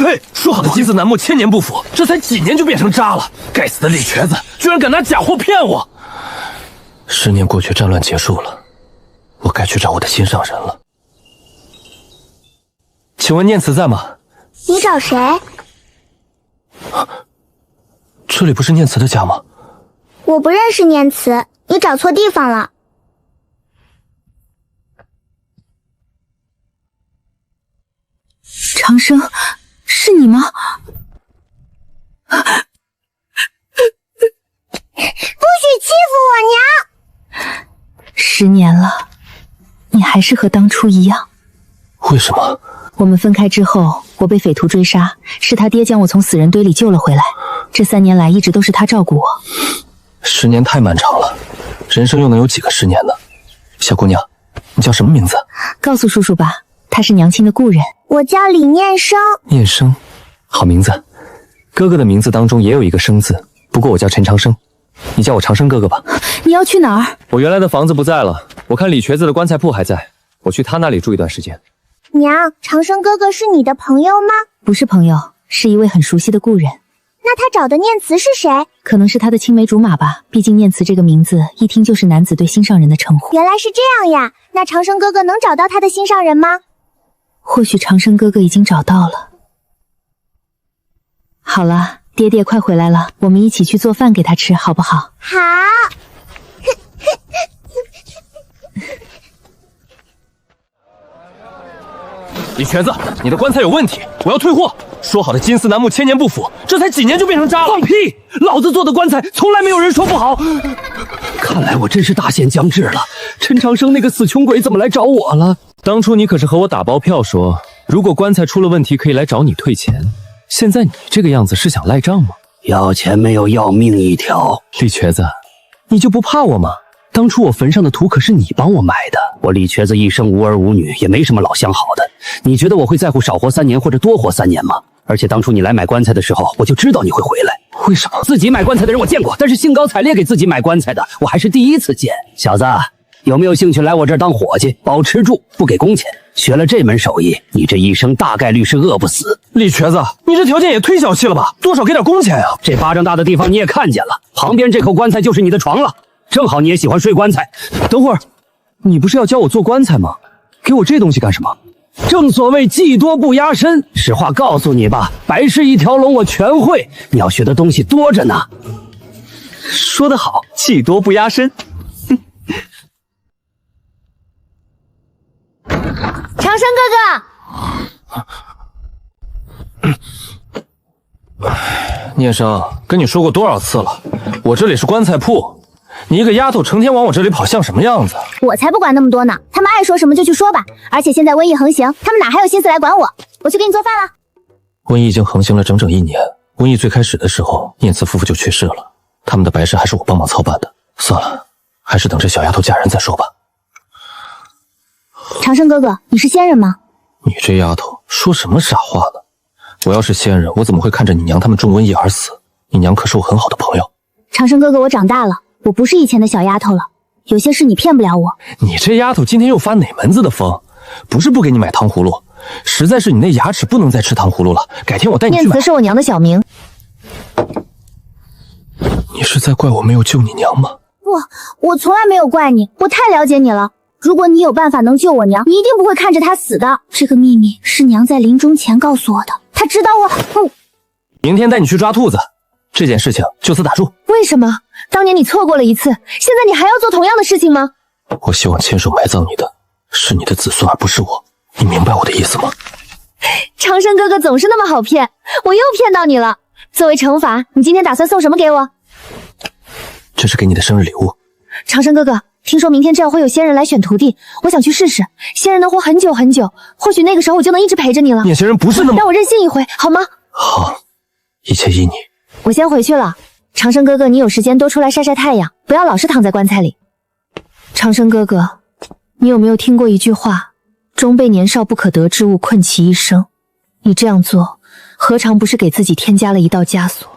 呸！说好的金丝楠木千年不腐，这才几年就变成渣了！该死的李瘸子，居然敢拿假货骗我！10年过去，战乱结束了，我该去找我的心上人了。请问念慈在吗？你找谁？这里不是念慈的家吗？我不认识念慈，你找错地方了。长生，是你吗？不许欺负我娘！10年了，你还是和当初一样。为什么？我们分开之后，我被匪徒追杀，是他爹将我从死人堆里救了回来。这3年来一直都是他照顾我。10年太漫长了，人生又能有几个10年呢？小姑娘，你叫什么名字？告诉叔叔吧，他是娘亲的故人。我叫李念生。念生，好名字。哥哥的名字当中也有一个生字，不过我叫陈长生，你叫我长生哥哥吧。你要去哪儿？我原来的房子不在了，我看李瘸子的棺材铺还在，我去他那里住一段时间。娘，长生哥哥是你的朋友吗？不是朋友，是一位很熟悉的故人。那他找的念慈是谁？可能是他的青梅竹马吧，毕竟念慈这个名字一听就是男子对心上人的称呼。原来是这样呀，那长生哥哥能找到他的心上人吗？或许长生哥哥已经找到了。好了，爹爹快回来了，我们一起去做饭给他吃，好不好？好。李瘸子，你的棺材有问题，我要退货。说好的金丝楠木千年不腐，这才几年就变成渣了。放屁！老子做的棺材从来没有人说不好。看来我真是大限将至了。陈长生那个死穷鬼怎么来找我了？当初你可是和我打包票说，如果棺材出了问题可以来找你退钱。现在你这个样子是想赖账吗？要钱没有要命一条。李瘸子，你就不怕我吗？当初我坟上的图可是你帮我买的。我李瘸子一生无儿无女，也没什么老相好的。你觉得我会在乎少活3年或者多活3年吗？而且当初你来买棺材的时候，我就知道你会回来。为什么？自己买棺材的人我见过，但是兴高采烈给自己买棺材的，我还是第一次见。小子，有没有兴趣来我这儿当伙计，保吃住，不给工钱？学了这门手艺，你这一生大概率是饿不死。李瘸子，你这条件也忒小气了吧？多少给点工钱啊！这巴掌大的地方你也看见了，旁边这口棺材就是你的床了。正好你也喜欢睡棺材。等会儿，你不是要教我做棺材吗？给我这东西干什么？正所谓技多不压身，实话告诉你吧，白事一条龙我全会，你要学的东西多着呢。说得好，技多不压身。长生哥哥，念生，跟你说过多少次了，我这里是棺材铺，你一个丫头成天往我这里跑，像什么样子？我才不管那么多呢，他们爱说什么就去说吧。而且现在瘟疫横行，他们哪还有心思来管我？我去给你做饭了。瘟疫已经横行了整整1年，瘟疫最开始的时候，念慈夫妇就去世了，他们的白事还是我帮忙操办的。算了，还是等这小丫头嫁人再说吧。长生哥哥，你是仙人吗？你这丫头说什么傻话呢？我要是仙人，我怎么会看着你娘他们中瘟疫而死？你娘可是我很好的朋友。长生哥哥，我长大了，我不是以前的小丫头了，有些事你骗不了我。你这丫头今天又发哪门子的疯？不是不给你买糖葫芦，实在是你那牙齿不能再吃糖葫芦了。改天我带你去买。念慈是我娘的小名。你是在怪我没有救你娘吗？不，我从来没有怪你，我太了解你了。如果你有办法能救我娘，你一定不会看着她死的。这个秘密是娘在临终前告诉我的，她知道我。明天带你去抓兔子，这件事情就此打住。为什么？当年你错过了一次，现在你还要做同样的事情吗？我希望亲手埋葬你的是你的子孙，而不是我。你明白我的意思吗？长生哥哥总是那么好骗，我又骗到你了。作为惩罚，你今天打算送什么给我？这是给你的生日礼物。长生哥哥，听说明天这样会有仙人来选徒弟，我想去试试。仙人能活很久很久，或许那个时候我就能一直陪着你了。念仙人不是那么……让我任性一回好吗？好，一切依你。我先回去了。长生哥哥，你有时间多出来晒晒太阳，不要老是躺在棺材里。长生哥哥，你有没有听过一句话，终被年少不可得之物困其一生？你这样做，何尝不是给自己添加了一道枷锁？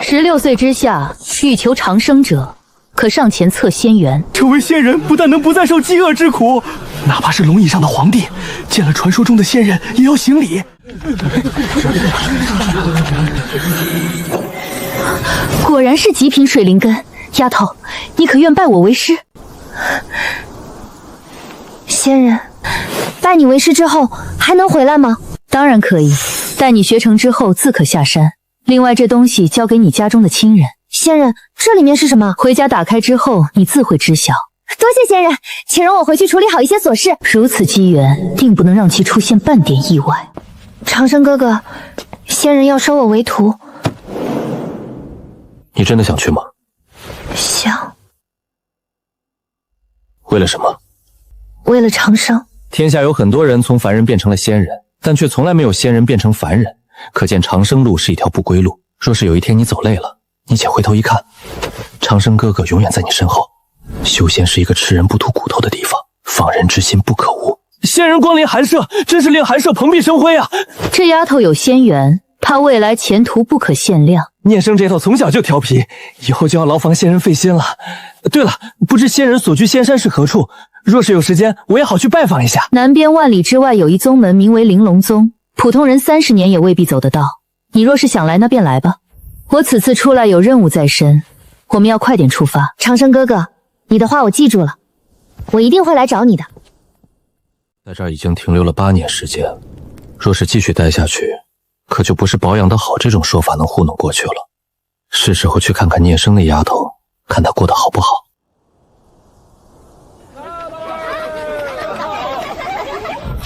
16岁之下，欲求长生者，可上前测仙缘。成为仙人，不但能不再受饥饿之苦，哪怕是龙椅上的皇帝，见了传说中的仙人，也要行礼。果然是极品水灵根，丫头，你可愿拜我为师？仙人，拜你为师之后还能回来吗？当然可以，待你学成之后自可下山。另外，这东西交给你家中的亲人。仙人，这里面是什么？回家打开之后，你自会知晓。多谢仙人，请容我回去处理好一些琐事。如此机缘，定不能让其出现半点意外。长生哥哥，仙人要收我为徒。你真的想去吗？想。为了什么？为了长生。天下有很多人从凡人变成了仙人，但却从来没有仙人变成凡人。可见长生路是一条不归路。若是有一天你走累了，你且回头一看，长生哥哥永远在你身后。修仙是一个吃人不吐骨头的地方，放人之心不可无。仙人光临寒舍，真是令寒舍蓬荜生辉啊！这丫头有仙缘，她未来前途不可限量。念生这头从小就调皮，以后就要牢防仙人费心了。对了，不知仙人所居仙山是何处？若是有时间，我也好去拜访一下。南边万里之外有一宗门，名为玲珑宗，普通人30年也未必走得到。你若是想来，那便来吧。我此次出来有任务在身，我们要快点出发。长生哥哥，你的话我记住了，我一定会来找你的。在这儿已经停留了8年时间，若是继续待下去，可就不是保养得好这种说法能糊弄过去了。是时候去看看聂生那丫头，看她过得好不好。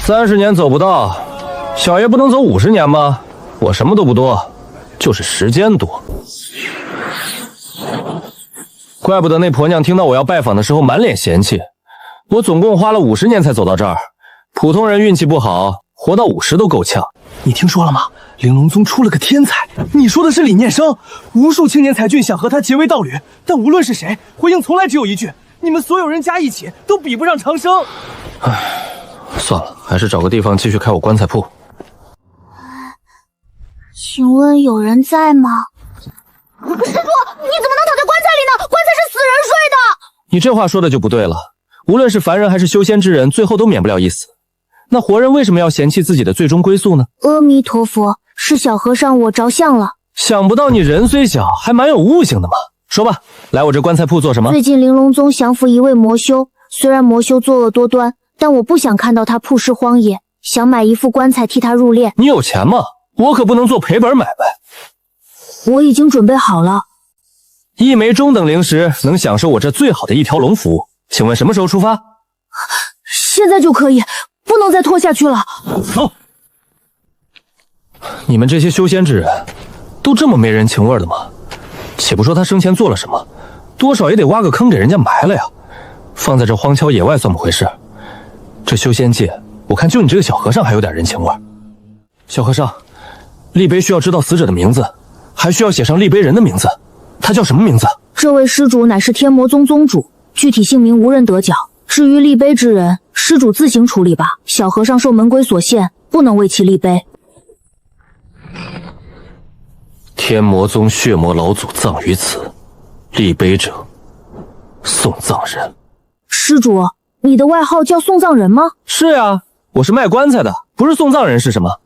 30年走不到，小爷不能走50年吗？我什么都不多，就是时间多。怪不得那婆娘听到我要拜访的时候满脸嫌弃。我总共花了50年才走到这儿，普通人运气不好，活到50都够呛。你听说了吗？玲珑宗出了个天才。你说的是李念生，无数青年才俊想和他结为道侣，但无论是谁，回应从来只有一句：你们所有人加一起都比不上长生。唉，算了，还是找个地方继续开我棺材铺。请问有人在吗？师傅，你怎么能躺在棺材里呢？棺材是死人睡的。你这话说的就不对了。无论是凡人还是修仙之人，最后都免不了一死。那活人为什么要嫌弃自己的最终归宿呢？阿弥陀佛，是小和尚我着相了。想不到你人虽小，还蛮有悟性的嘛。说吧，来我这棺材铺做什么？最近玲珑宗降服一位魔修，虽然魔修作恶多端，但我不想看到他曝尸荒野，想买一副棺材替他入殓。你有钱吗？我可不能做赔本买卖。我已经准备好了。一枚中等灵石能享受我这最好的一条龙服务，请问什么时候出发？现在就可以，不能再拖下去了。走。你们这些修仙之人，都这么没人情味的吗？且不说他生前做了什么，多少也得挖个坑给人家埋了呀。放在这荒郊野外算不回事。这修仙界，我看就你这个小和尚还有点人情味。小和尚，立碑需要知道死者的名字，还需要写上立碑人的名字。他叫什么名字？这位施主乃是天魔宗宗主，具体姓名无人得晓。至于立碑之人，施主自行处理吧。小和尚受门规所限，不能为其立碑。天魔宗血魔老祖葬于此，立碑者送葬人。施主，你的外号叫送葬人吗？是啊，我是卖棺材的，不是送葬人是什么？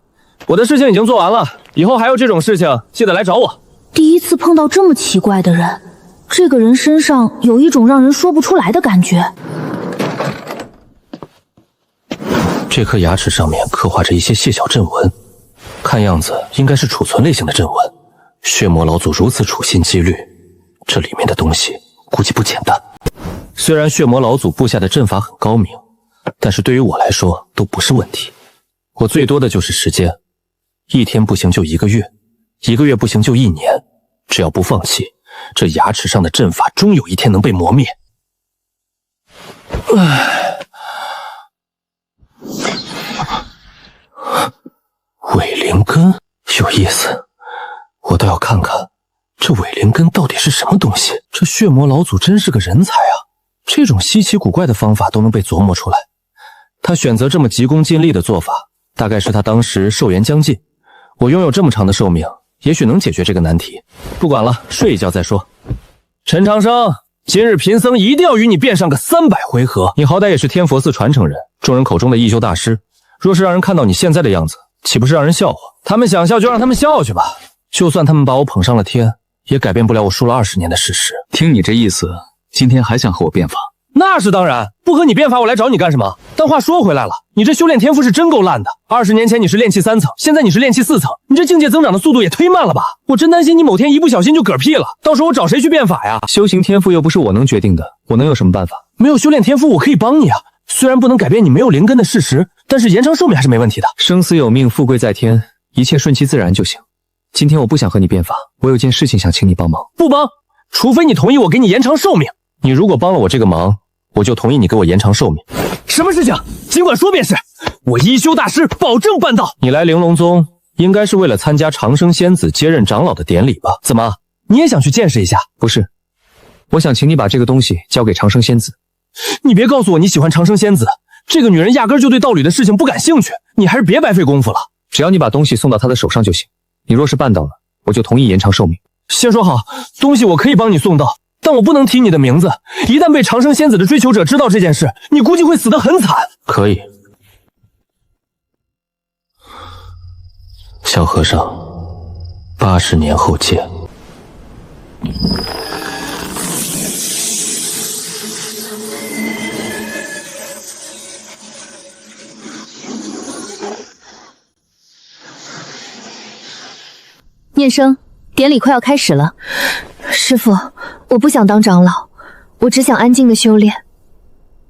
我的事情已经做完了，以后还有这种事情，记得来找我。第一次碰到这么奇怪的人，这个人身上有一种让人说不出来的感觉。这颗牙齿上面刻画着一些细小阵纹，看样子应该是储存类型的阵纹。血魔老祖如此处心积虑，这里面的东西估计不简单。虽然血魔老祖布下的阵法很高明，但是对于我来说都不是问题。我最多的就是时间，一天不行就1个月，1个月不行就1年。只要不放弃，这牙齿上的阵法终有一天能被磨灭。伪灵根有意思，我倒要看看这伪灵根到底是什么东西。这血魔老祖真是个人才啊，这种稀奇古怪的方法都能被琢磨出来。他选择这么急功近利的做法，大概是他当时寿元将近。我拥有这么长的寿命，也许能解决这个难题。不管了，睡一觉再说。陈长生，今日贫僧一定要与你辩上个300回合。你好歹也是天佛寺传承人，众人口中的一休大师，若是让人看到你现在的样子，岂不是让人笑话？他们想笑就让他们笑去吧，就算他们把我捧上了天，也改变不了我输了20年的事实。听你这意思，今天还想和我辩法？那是当然，不和你辩法我来找你干什么？但话说回来了，你这修炼天赋是真够烂的。20年前你是炼气3层，现在你是炼气4层，你这境界增长的速度也忒慢了吧？我真担心你某天一不小心就嗝屁了，到时候我找谁去辩法呀？修行天赋又不是我能决定的，我能有什么办法？没有修炼天赋我可以帮你啊，虽然不能改变你没有灵根的事实，但是延长寿命还是没问题的。生死有命，富贵在天，一切顺其自然就行。今天我不想和你辩法，我有件事情想请你帮忙。不帮，除非你同意我给你延长寿命。你如果帮了我这个忙，我就同意你给我延长寿命。什么事情？尽管说便是。我一休大师保证办到。你来玲珑宗应该是为了参加长生仙子接任长老的典礼吧？怎么，你也想去见识一下？不是，我想请你把这个东西交给长生仙子。你别告诉我你喜欢长生仙子，这个女人压根就对道侣的事情不感兴趣，你还是别白费功夫了。只要你把东西送到她的手上就行。你若是办到了，我就同意延长寿命。先说好，东西我可以帮你送到，但我不能提你的名字，一旦被长生仙子的追求者知道这件事，你估计会死得很惨。可以。小和尚，80年后见。念生，典礼快要开始了。师父，我不想当长老，我只想安静的修炼。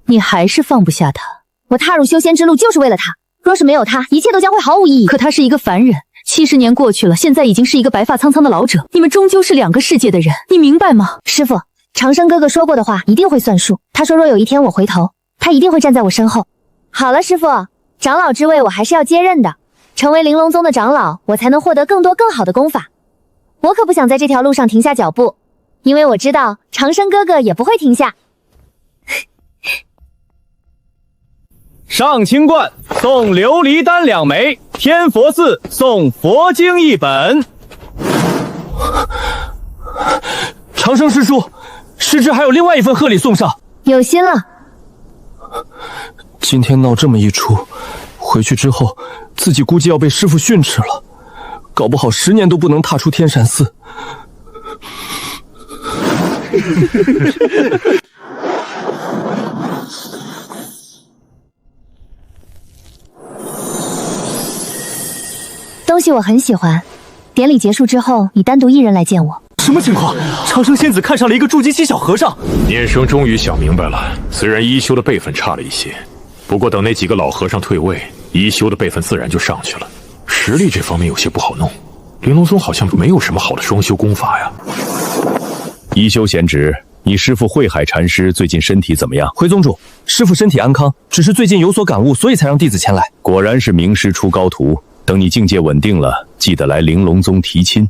你还是放不下他。我踏入修仙之路就是为了他，若是没有他，一切都将会毫无意义。可他是一个凡人，70年过去了，现在已经是一个白发苍苍的老者。你们终究是2个世界的人，你明白吗？师父，长生哥哥说过的话一定会算数。他说若有一天我回头，他一定会站在我身后。好了，师父，长老之位我还是要接任的。成为玲珑宗的长老，我才能获得更多更好的功法。我可不想在这条路上停下脚步，因为我知道长生哥哥也不会停下。上清观送琉璃丹2枚，天佛寺送佛经1本。长生师叔，师侄还有另外一份贺礼送上。有心了。今天闹这么一出，回去之后自己估计要被师父训斥了，搞不好10年都不能踏出天山寺。东西我很喜欢，典礼结束之后，你单独一人来见我。什么情况？长生仙子看上了一个筑基期小和尚。念生终于想明白了，虽然一休的辈分差了一些，不过等那几个老和尚退位，一休的辈分自然就上去了。实力这方面有些不好弄，玲珑宗好像没有什么好的双修功法呀。一休贤侄，你师父慧海禅师最近身体怎么样？回宗主，师父身体安康，只是最近有所感悟，所以才让弟子前来。果然是名师出高徒，等你境界稳定了，记得来玲珑宗提亲。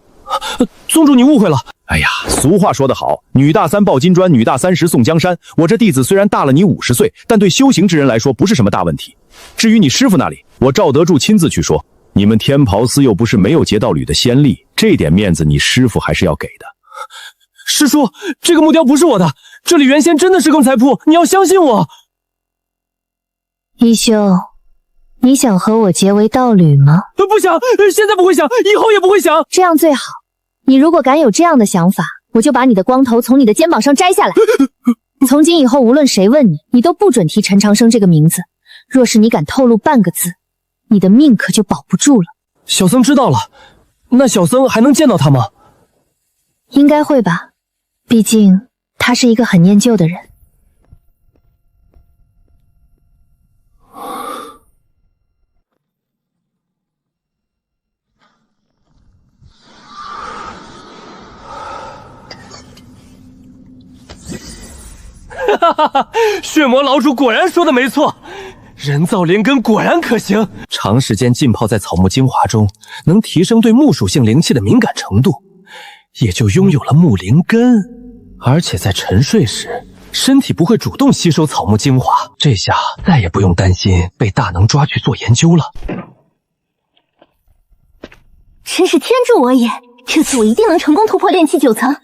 宗主，你误会了。哎呀，俗话说得好，女大3抱金砖，女大30送江山。我这弟子虽然大了你50岁，但对修行之人来说不是什么大问题。至于你师父那里，我赵德柱亲自去说，你们天袍司又不是没有劫道侣的先例，这点面子你师父还是要给的。师叔，这个木雕不是我的，这里原先真的是更才铺，你要相信我。一休，你想和我结为道侣吗？不想，现在不会想，以后也不会想。这样最好。你如果敢有这样的想法，我就把你的光头从你的肩膀上摘下来。从今以后，无论谁问你，你都不准提陈长生这个名字。若是你敢透露半个字，你的命可就保不住了。小僧知道了，那小僧还能见到他吗？应该会吧，毕竟他是一个很念旧的人。哈哈哈！血魔老主果然说的没错，人造灵根果然可行。长时间浸泡在草木精华中，能提升对木属性灵气的敏感程度，也就拥有了木灵根。而且在沉睡时，身体不会主动吸收草木精华，这下再也不用担心被大能抓去做研究了。真是天助我也！这次我一定能成功突破炼气9层。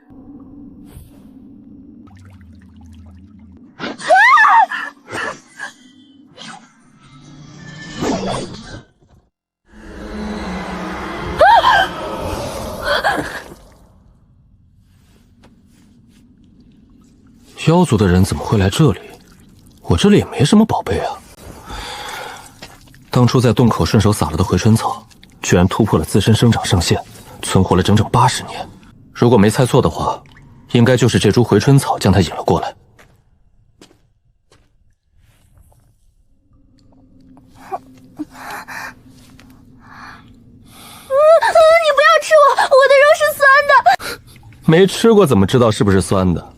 妖族的人怎么会来这里？我这里也没什么宝贝啊。当初在洞口顺手撒了的回春草，居然突破了自身生长上限，存活了整整80年。如果没猜错的话，应该就是这株回春草将它引了过来。你不要吃我，我的肉是酸的。没吃过怎么知道是不是酸的？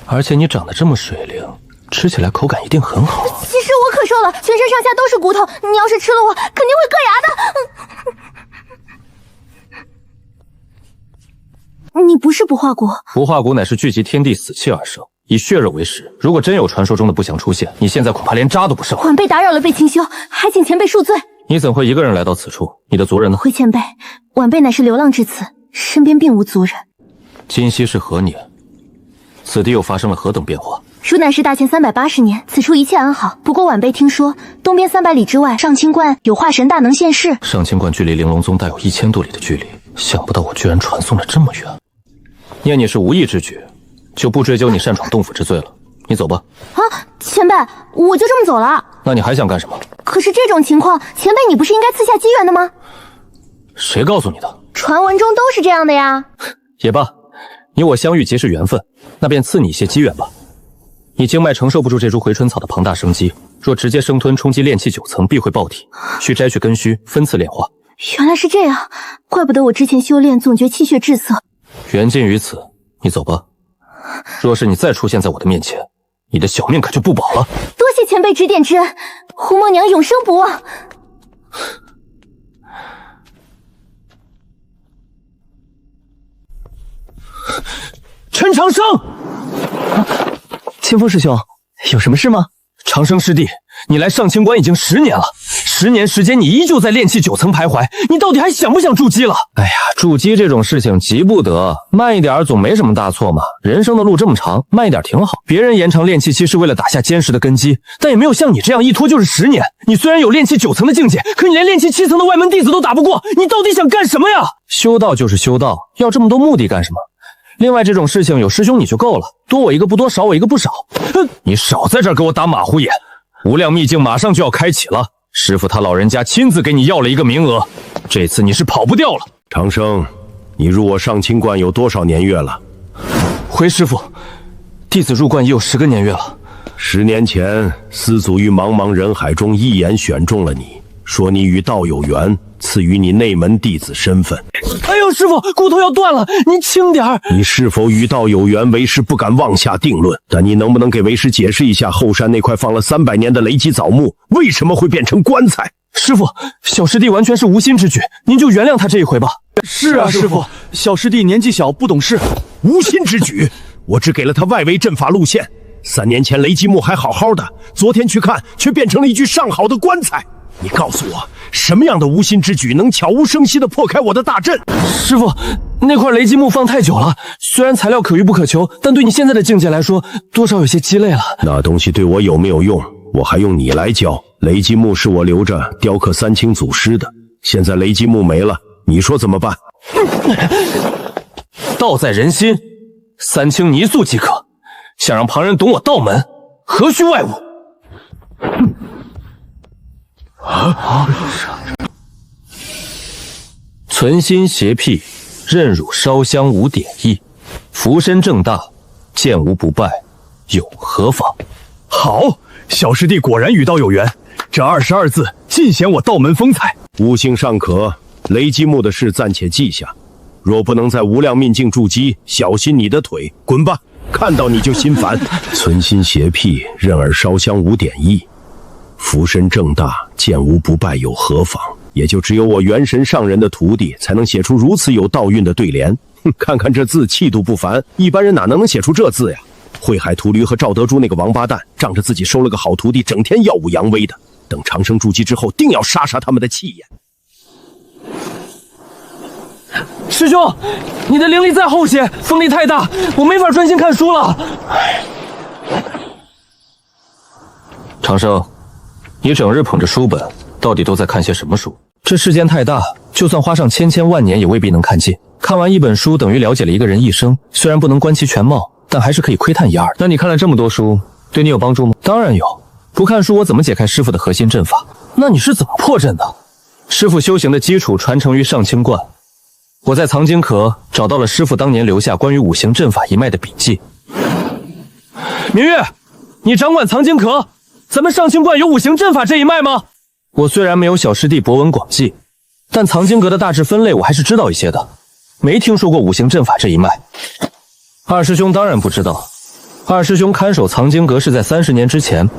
而且你长得这么水灵，吃起来口感一定很好。其实我可瘦了，全身上下都是骨头，你要是吃了我，肯定会硌牙的。你不是不化骨？不化骨乃是聚集天地死气而生，以血肉为食。如果真有传说中的不祥出现，你现在恐怕连渣都不剩。晚辈打扰了贝清修，还请前辈恕罪。你怎会一个人来到此处？你的族人呢？回前辈，晚辈乃是流浪至此，身边并无族人。今夕是何年？此地又发生了何等变化？汝乃是大千380年，此处一切安好。不过晚辈听说，东边300里之外，上清观有化神大能现世。上清观距离玲珑宗大有1000多里的距离，想不到我居然传送了这么远。念你是无意之举，就不追究你擅闯洞府之罪了。你走吧。啊，前辈，我就这么走了。那你还想干什么？可是这种情况，前辈你不是应该赐下机缘的吗？谁告诉你的？传闻中都是这样的呀。也罢，你我相遇即是缘分，那便赐你一些机缘吧。你经脉承受不住这株回春草的庞大生机，若直接生吞冲击炼气9层，必会爆体，需摘取根须，分次炼化。原来是这样，怪不得我之前修炼总觉气血滞涩。缘尽于此，你走吧。若是你再出现在我的面前，你的小命可就不保了。多谢前辈指点之恩，胡梦娘永生不忘。陈长生，清风师兄，有什么事吗？长生师弟，你来上清观已经10年了，10年时间你依旧在炼气9层徘徊，你到底还想不想筑基了？哎呀，筑基这种事情急不得，慢一点总没什么大错嘛。人生的路这么长，慢一点挺好。别人延长炼气期是为了打下坚实的根基，但也没有像你这样一拖就是10年。你虽然有炼气9层的境界，可你连炼气7层的外门弟子都打不过，你到底想干什么呀？修道就是修道，要这么多目的干什么？另外这种事情有师兄你就够了，多我一个不多，少我一个不少。你少在这儿给我打马虎眼！无量秘境马上就要开启了，师傅他老人家亲自给你要了一个名额，这次你是跑不掉了。长生，你入我上清观有多少年月了？回师傅，弟子入观已有10个年月了。10年前，司祖于茫茫人海中一眼选中了你，说你与道有缘，赐予你内门弟子身份。哎呦，师傅，骨头要断了，您轻点儿。你是否与道有缘，为师不敢妄下定论，但你能不能给为师解释一下后山那块放了300年的雷击枣木为什么会变成棺材？师傅，小师弟完全是无心之举，您就原谅他这一回吧。是啊，师傅，小师弟年纪小不懂事，无心之举。我只给了他外围阵法路线，3年前雷击木还好好的，昨天去看却变成了一具上好的棺材。你告诉我，什么样的无心之举能悄无声息地破开我的大阵？师傅，那块雷击木放太久了，虽然材料可遇不可求，但对你现在的境界来说，多少有些鸡肋了。那东西对我有没有用，我还用你来教？雷击木是我留着雕刻三清祖师的，现在雷击木没了，你说怎么办？道在人心，三清泥塑即可。想让旁人懂我道门，何须外物？存心邪僻，任汝烧香无点意，福身正大，剑无不败，有何妨？好，小师弟果然与道有缘，这22字尽显我道门风采。悟性尚可，雷击木的事暂且记下。若不能在无量秘境筑基，小心你的腿，滚吧！看到你就心烦。存心邪僻，任尔烧香无点意，福身正大，剑无不败，有何妨？也就只有我元神上人的徒弟才能写出如此有道韵的对联。看看这字，气度不凡，一般人哪能写出这字呀？慧海屠驴和赵德珠那个王八蛋，仗着自己收了个好徒弟，整天耀武扬威的。等长生筑基之后，定要杀他们的气焰。师兄，你的灵力再后些，风力太大，我没法专心看书了。长生，你整日捧着书本，到底都在看些什么书？这世间太大，就算花上千千万年，也未必能看尽。看完一本书，等于了解了一个人一生，虽然不能观其全貌，但还是可以窥探一二。那你看了这么多书，对你有帮助吗？当然有。不看书，我怎么解开师傅的核心阵法？那你是怎么破阵的？师傅修行的基础传承于上清观，我在藏经阁找到了师傅当年留下关于五行阵法一脉的笔记。明月，你掌管藏经阁，咱们上清观有五行阵法这一脉吗？我虽然没有小师弟博闻广记，但藏经阁的大致分类我还是知道一些的，没听说过五行阵法这一脉。二师兄当然不知道，二师兄看守藏经阁是在30年之前，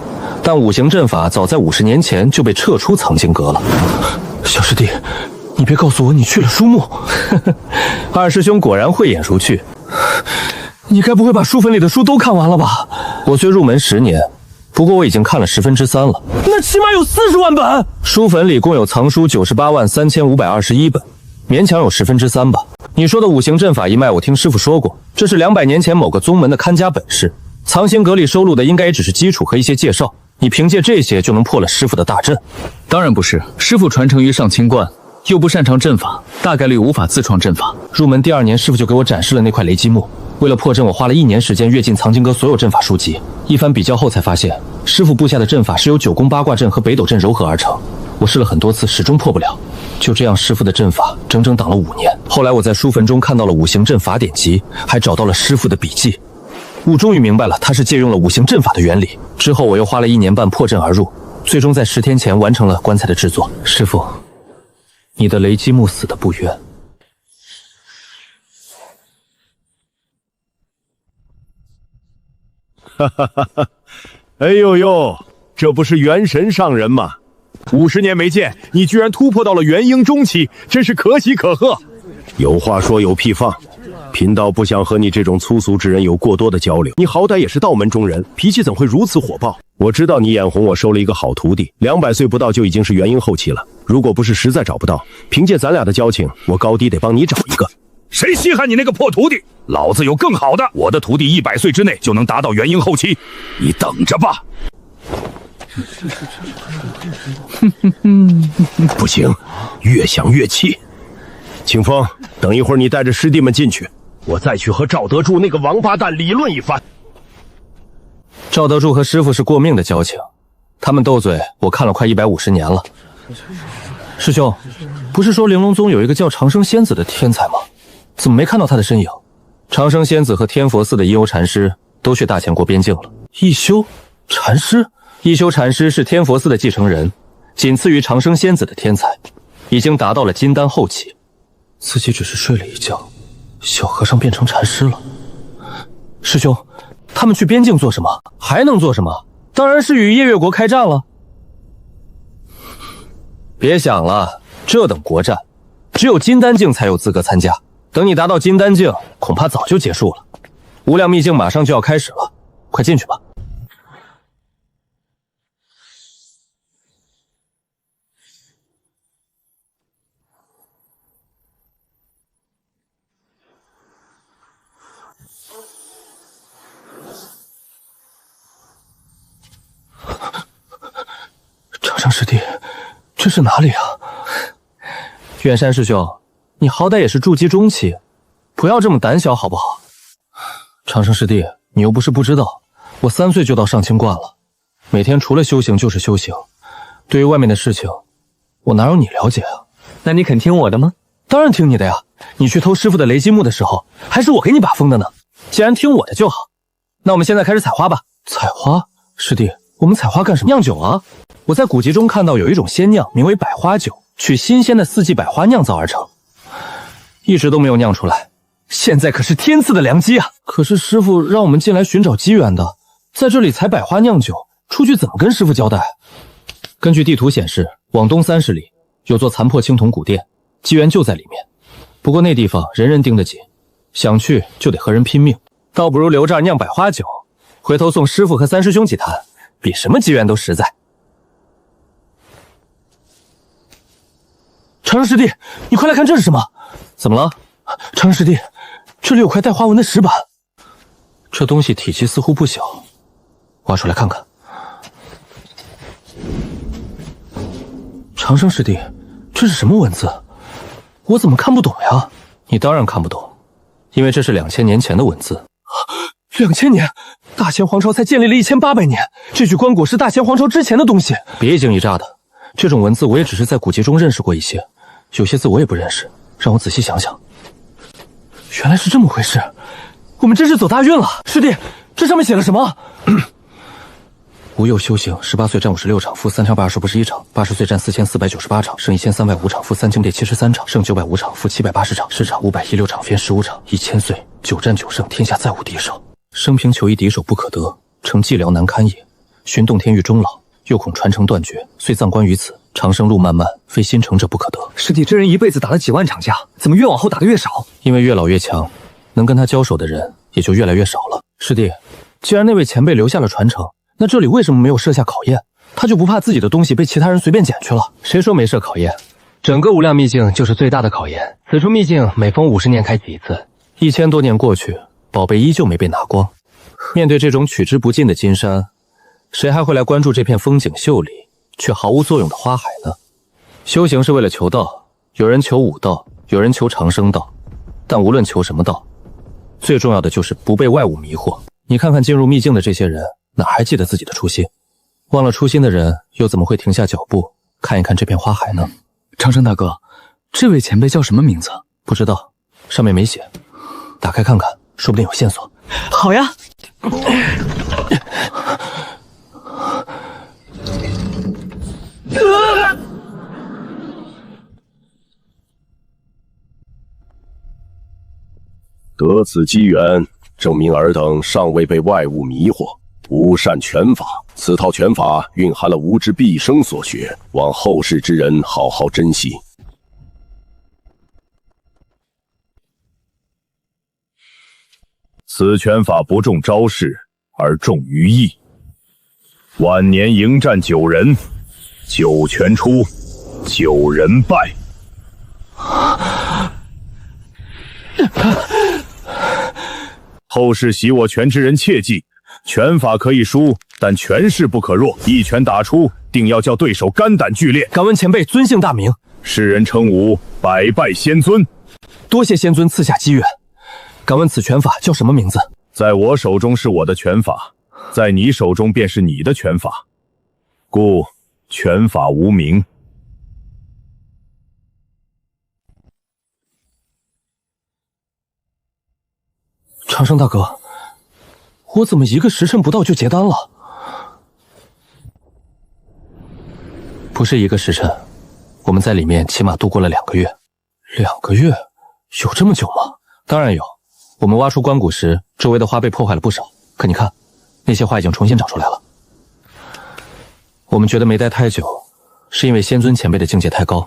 但五行阵法早在50年前就被撤出藏经阁了。小师弟，你别告诉我你去了书目。二师兄果然慧眼如炬，你该不会把书坟里的书都看完了吧？我虽入门10年，不过我已经看了3/10了，那起码有40万本。书坟里共有藏书98万3521本，勉强有3/10吧。你说的五行阵法一脉，我听师傅说过，这是200年前某个宗门的看家本事。藏经阁里收录的应该也只是基础和一些介绍，你凭借这些就能破了师傅的大阵？当然不是，师傅传承于上清观，又不擅长阵法，大概率无法自创阵法。入门第2年，师傅就给我展示了那块雷击木。为了破阵，我花了1年时间阅尽藏经阁所有阵法书籍，一番比较后才发现，师傅布下的阵法是由9宫八卦阵和北斗阵糅合而成。我试了很多次，始终破不了。就这样，师傅的阵法整整挡了5年。后来我在书坟中看到了五行阵法典籍，还找到了师傅的笔记。我终于明白了，他是借用了五行阵法的原理。之后我又花了1年半破阵而入，最终在10天前完成了棺材的制作。师傅，你的雷击木死得不冤。哈哈哈哈！哎呦呦，这不是元神上人吗？50年没见，你居然突破到了元婴中期，真是可喜可贺。有话说有屁放，贫道不想和你这种粗俗之人有过多的交流。你好歹也是道门中人，脾气怎会如此火爆？我知道你眼红我收了一个好徒弟，200岁不到就已经是元婴后期了。如果不是实在找不到，凭借咱俩的交情，我高低得帮你找一个。谁稀罕你那个破徒弟？老子有更好的，我的徒弟100岁之内就能达到元婴后期，你等着吧。不行，越想越气。清风，等一会儿你带着师弟们进去，我再去和赵德柱那个王八蛋理论一番。赵德柱和师傅是过命的交情，他们斗嘴我看了快150年了。师兄，不是说玲珑宗有一个叫长生仙子的天才吗？怎么没看到他的身影？长生仙子和天佛寺的一休禅师都去大前国边境了。一休禅师？一休禅师是天佛寺的继承人，仅次于长生仙子的天才，已经达到了金丹后期。自己只是睡了一觉，小和尚变成禅师了。师兄，他们去边境做什么？还能做什么？当然是与夜月国开战了。别想了，这等国战，只有金丹境才有资格参加。等你达到金丹境，恐怕早就结束了。无量秘境马上就要开始了，快进去吧。长生师弟，这是哪里啊？远山师兄，你好歹也是筑基中期，不要这么胆小好不好？长生师弟，你又不是不知道，我3岁就到上清观了，每天除了修行就是修行，对于外面的事情，我哪有你了解啊？那你肯听我的吗？当然听你的呀！你去偷师傅的雷击木的时候，还是我给你把风的呢。既然听我的就好，那我们现在开始采花吧。采花？师弟，我们采花干什么？酿酒啊！我在古籍中看到有一种仙酿，名为百花酒，取新鲜的4季百花酿造而成，一直都没有酿出来，现在可是天赐的良机啊！可是师傅让我们进来寻找机缘的，在这里采百花酿酒，出去怎么跟师傅交代？根据地图显示，往东30里有座残破青铜古殿，机缘就在里面。不过那地方人人盯得紧，想去就得和人拼命，倒不如留这儿酿百花酒，回头送师傅和3师兄几坛，比什么机缘都实在。长生师弟，你快来看这是什么？怎么了？长师弟，这里有块带花纹的石板，这东西体积似乎不小，挖出来看看。长生师弟，这是什么文字？我怎么看不懂呀？你当然看不懂，因为这是2000年前的文字。2000年，大仙皇朝才建立了1800年，这具棺椁是大仙皇朝之前的东西。别一惊一乍的，这种文字我也只是在古籍中认识过一些，有些字我也不认识，让我仔细想想。原来是这么回事，我们真是走大运了。师弟，这上面写了什么？无忧修行，18岁战56场，负3820不是1场；80岁战4498场，胜1305场，负3清烈73场，胜950场，负780场，10场516场，连15场，1000岁9战9胜，天下再无敌手。生平求一敌手不可得，诚寂寥难堪也。寻洞天欲终老，又恐传承断绝，遂葬关于此。长生路漫漫，非心诚者不可得。师弟，这人一辈子打了几万场架，怎么越往后打得越少？因为越老越强，能跟他交手的人也就越来越少了。师弟，既然那位前辈留下了传承，那这里为什么没有设下考验？他就不怕自己的东西被其他人随便捡去了？谁说没设考验？整个无量秘境就是最大的考验。此处秘境每逢50年开启一次，1000多年过去，宝贝依旧没被拿光。面对这种取之不尽的金山，谁还会来关注这片风景秀丽却毫无作用的花海呢？修行是为了求道，有人求武道，有人求长生道，但无论求什么道，最重要的就是不被外物迷惑。你看看进入秘境的这些人，哪还记得自己的初心？忘了初心的人，又怎么会停下脚步看一看这片花海呢？长生大哥，这位前辈叫什么名字？不知道，上面没写。打开看看，说不定有线索。好呀。得此机缘，证明尔等尚未被外物迷惑，无善拳法。此套拳法蕴含了吾之毕生所学，望后世之人好好珍惜。此拳法不重招式，而重于意。晚年迎战9人，9拳出，9人败。后世习我拳之人切记，拳法可以输，但拳势不可弱。一拳打出，定要叫对手肝胆俱裂。敢问前辈尊姓大名？世人称吾百拜仙尊。多谢仙尊赐下机缘。敢问此拳法叫什么名字？在我手中是我的拳法，在你手中便是你的拳法，故拳法无名。长生大哥，我怎么1个时辰不到就结丹了？不是1个时辰，我们在里面起码度过了2个月。2个月？有这么久吗？当然有。我们挖出棺椁时，周围的花被破坏了不少，可你看，那些花已经重新长出来了。我们觉得没待太久，是因为仙尊前辈的境界太高，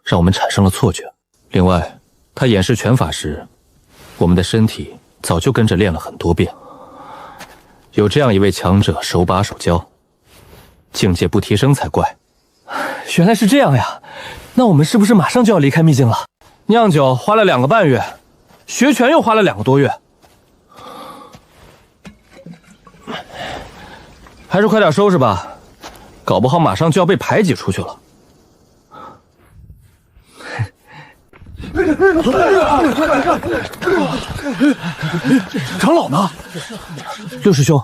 让我们产生了错觉。另外，他演示拳法时，我们的身体早就跟着练了很多遍。有这样一位强者手把手教，境界不提升才怪。原来是这样呀，那我们是不是马上就要离开秘境了？酿酒花了2个半月，学拳又花了2个多月，还是快点收拾吧，搞不好马上就要被排挤出去了。长老呢？六师兄，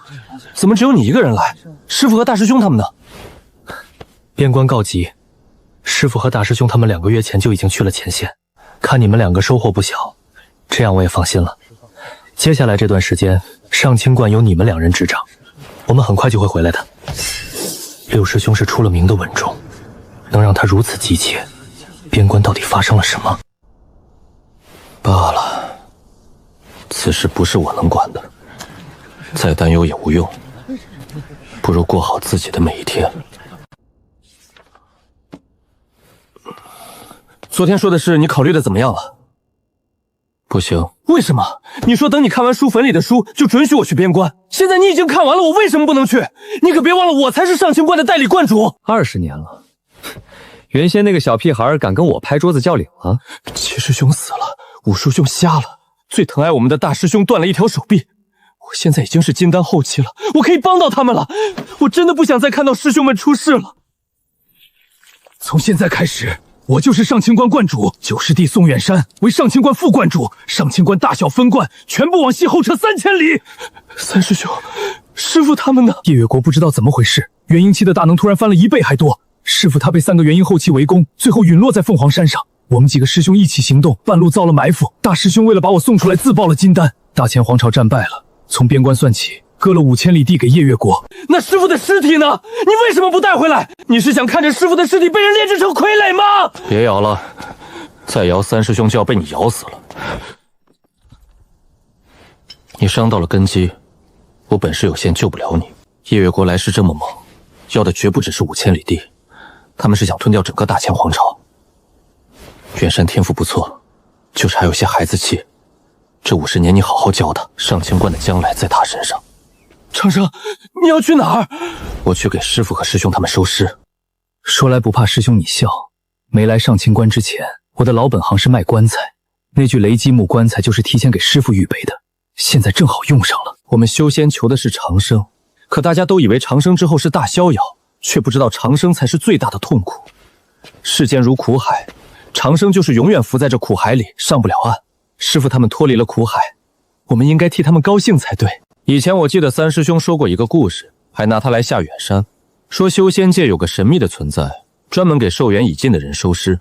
怎么只有你一个人来？师傅和大师兄他们呢？边关告急，师傅和大师兄他们2个月前就已经去了前线，看你们2个收获不小，这样我也放心了。接下来这段时间，上清观由你们2人执掌，我们很快就会回来的。六师兄是出了名的稳重，能让他如此急切，边关到底发生了什么？罢了，此事不是我能管的，再担忧也无用，不如过好自己的每一天。昨天说的事，你考虑的怎么样了？不行。为什么？你说等你看完书坟里的书，就准许我去边关。现在你已经看完了，我为什么不能去？你可别忘了，我才是上清观的代理观主。20年了，原先那个小屁孩敢跟我拍桌子叫领了？七师兄死了，五叔兄瞎了，最疼爱我们的大师兄断了一条手臂。我现在已经是金丹后期了，我可以帮到他们了。我真的不想再看到师兄们出事了。从现在开始，我就是上清关观主，九师弟宋远山为上清关副观主，上清关大小分关全部往西后撤3000里。三师兄，师父他们呢？夜月国不知道怎么回事，元婴期的大能突然翻了1倍还多。师父他被3个元婴后期围攻，最后陨落在凤凰山上。我们几个师兄一起行动，半路遭了埋伏。大师兄为了把我送出来，自爆了金丹。大前皇朝战败了，从边关算起，割了5000里地给夜月国。那师父的尸体呢？你为什么不带回来？你是想看着师父的尸体被人炼制成傀儡吗？别摇了，再摇三师兄就要被你咬死了。你伤到了根基，我本事有限，救不了你。夜月国来势这么猛，要的绝不只是5000里地，他们是想吞掉整个大前皇朝。远山天赋不错，就是还有些孩子气。这50年你好好教他，上清关的将来在他身上。长生，你要去哪儿？我去给师父和师兄他们收尸。说来不怕师兄你笑，没来上清关之前，我的老本行是卖棺材，那具雷击木棺材就是提前给师父预备的，现在正好用上了。我们修仙求的是长生，可大家都以为长生之后是大逍遥，却不知道长生才是最大的痛苦。世间如苦海，长生就是永远浮在这苦海里，上不了岸。师父他们脱离了苦海，我们应该替他们高兴才对。以前我记得三师兄说过一个故事，还拿他来下远山，说修仙界有个神秘的存在，专门给寿元已尽的人收尸，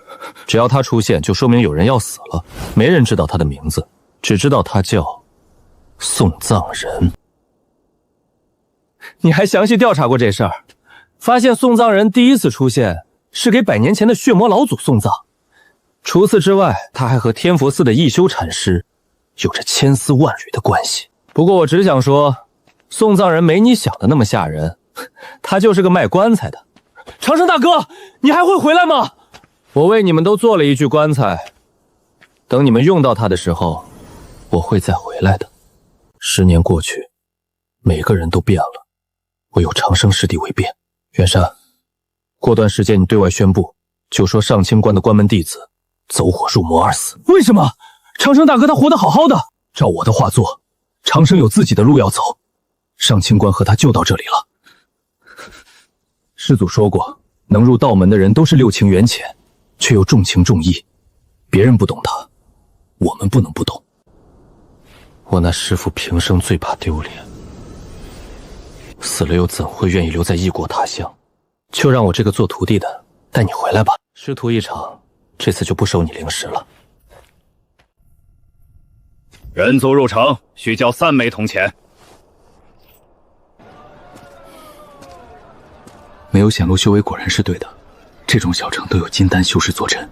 只要他出现，就说明有人要死了。没人知道他的名字，只知道他叫送葬人。你还详细调查过这事儿，发现送葬人第一次出现是给100年前的血魔老祖送葬。除此之外，他还和天佛寺的一休禅师有着千丝万缕的关系。不过我只想说，送葬人没你想的那么吓人，他就是个卖棺材的。长生大哥，你还会回来吗？我为你们都做了一具棺材，等你们用到它的时候，我会再回来的。10年过去，每个人都变了，唯有长生师弟未变。远山，过段时间你对外宣布，就说上清关的关门弟子走火入魔而死。为什么？长生大哥他活得好好的。照我的话做，长生有自己的路要走，上清关和他就到这里了。师祖说过，能入道门的人都是6情缘浅，却又重情重义。别人不懂他，我们不能不懂。我那师父平生最怕丢脸，死了又怎会愿意留在异国他乡？就让我这个做徒弟的带你回来吧。师徒一场，这次就不收你零食了。人族入城需交3枚铜钱。没有显露修为果然是对的，这种小城都有金丹修士坐镇，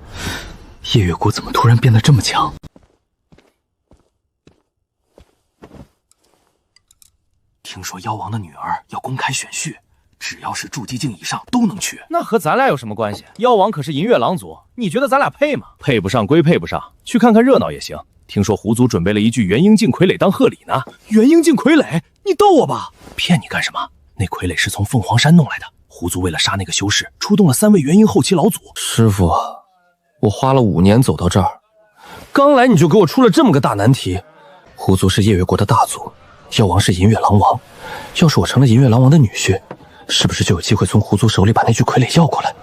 夜月国怎么突然变得这么强？听说妖王的女儿要公开选婿，只要是筑基境以上都能去。那和咱俩有什么关系？妖王可是银月狼族，你觉得咱俩配吗？配不上归配不上，去看看热闹也行。听说狐族准备了一具元婴境傀儡当贺礼呢。元婴境傀儡？你逗我吧？骗你干什么？那傀儡是从凤凰山弄来的。狐族为了杀那个修士，出动了3位元婴后期老祖。师傅，我花了5年走到这儿，刚来你就给我出了这么个大难题。狐族是夜月国的大族，妖王是银月狼王。要是我成了银月狼王的女婿，是不是就有机会从狐族手里把那具傀儡要过来？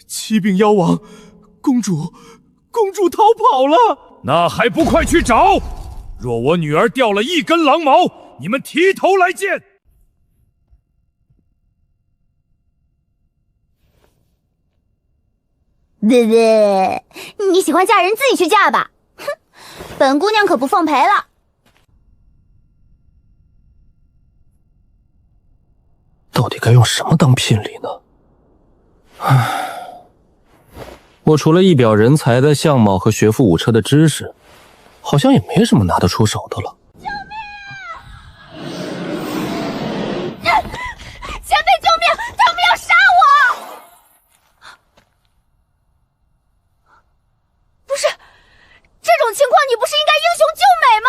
启禀妖王，公主逃跑了。那还不快去找！若我女儿掉了一根狼毛，你们提头来见！你喜欢嫁人自己去嫁吧，哼，本姑娘可不奉陪了。到底该用什么当聘礼呢？唉，我除了一表人才的相貌和学富五车的知识，好像也没什么拿得出手的了。前辈救命！他们要杀我！不是，这种情况你不是应该英雄救美吗？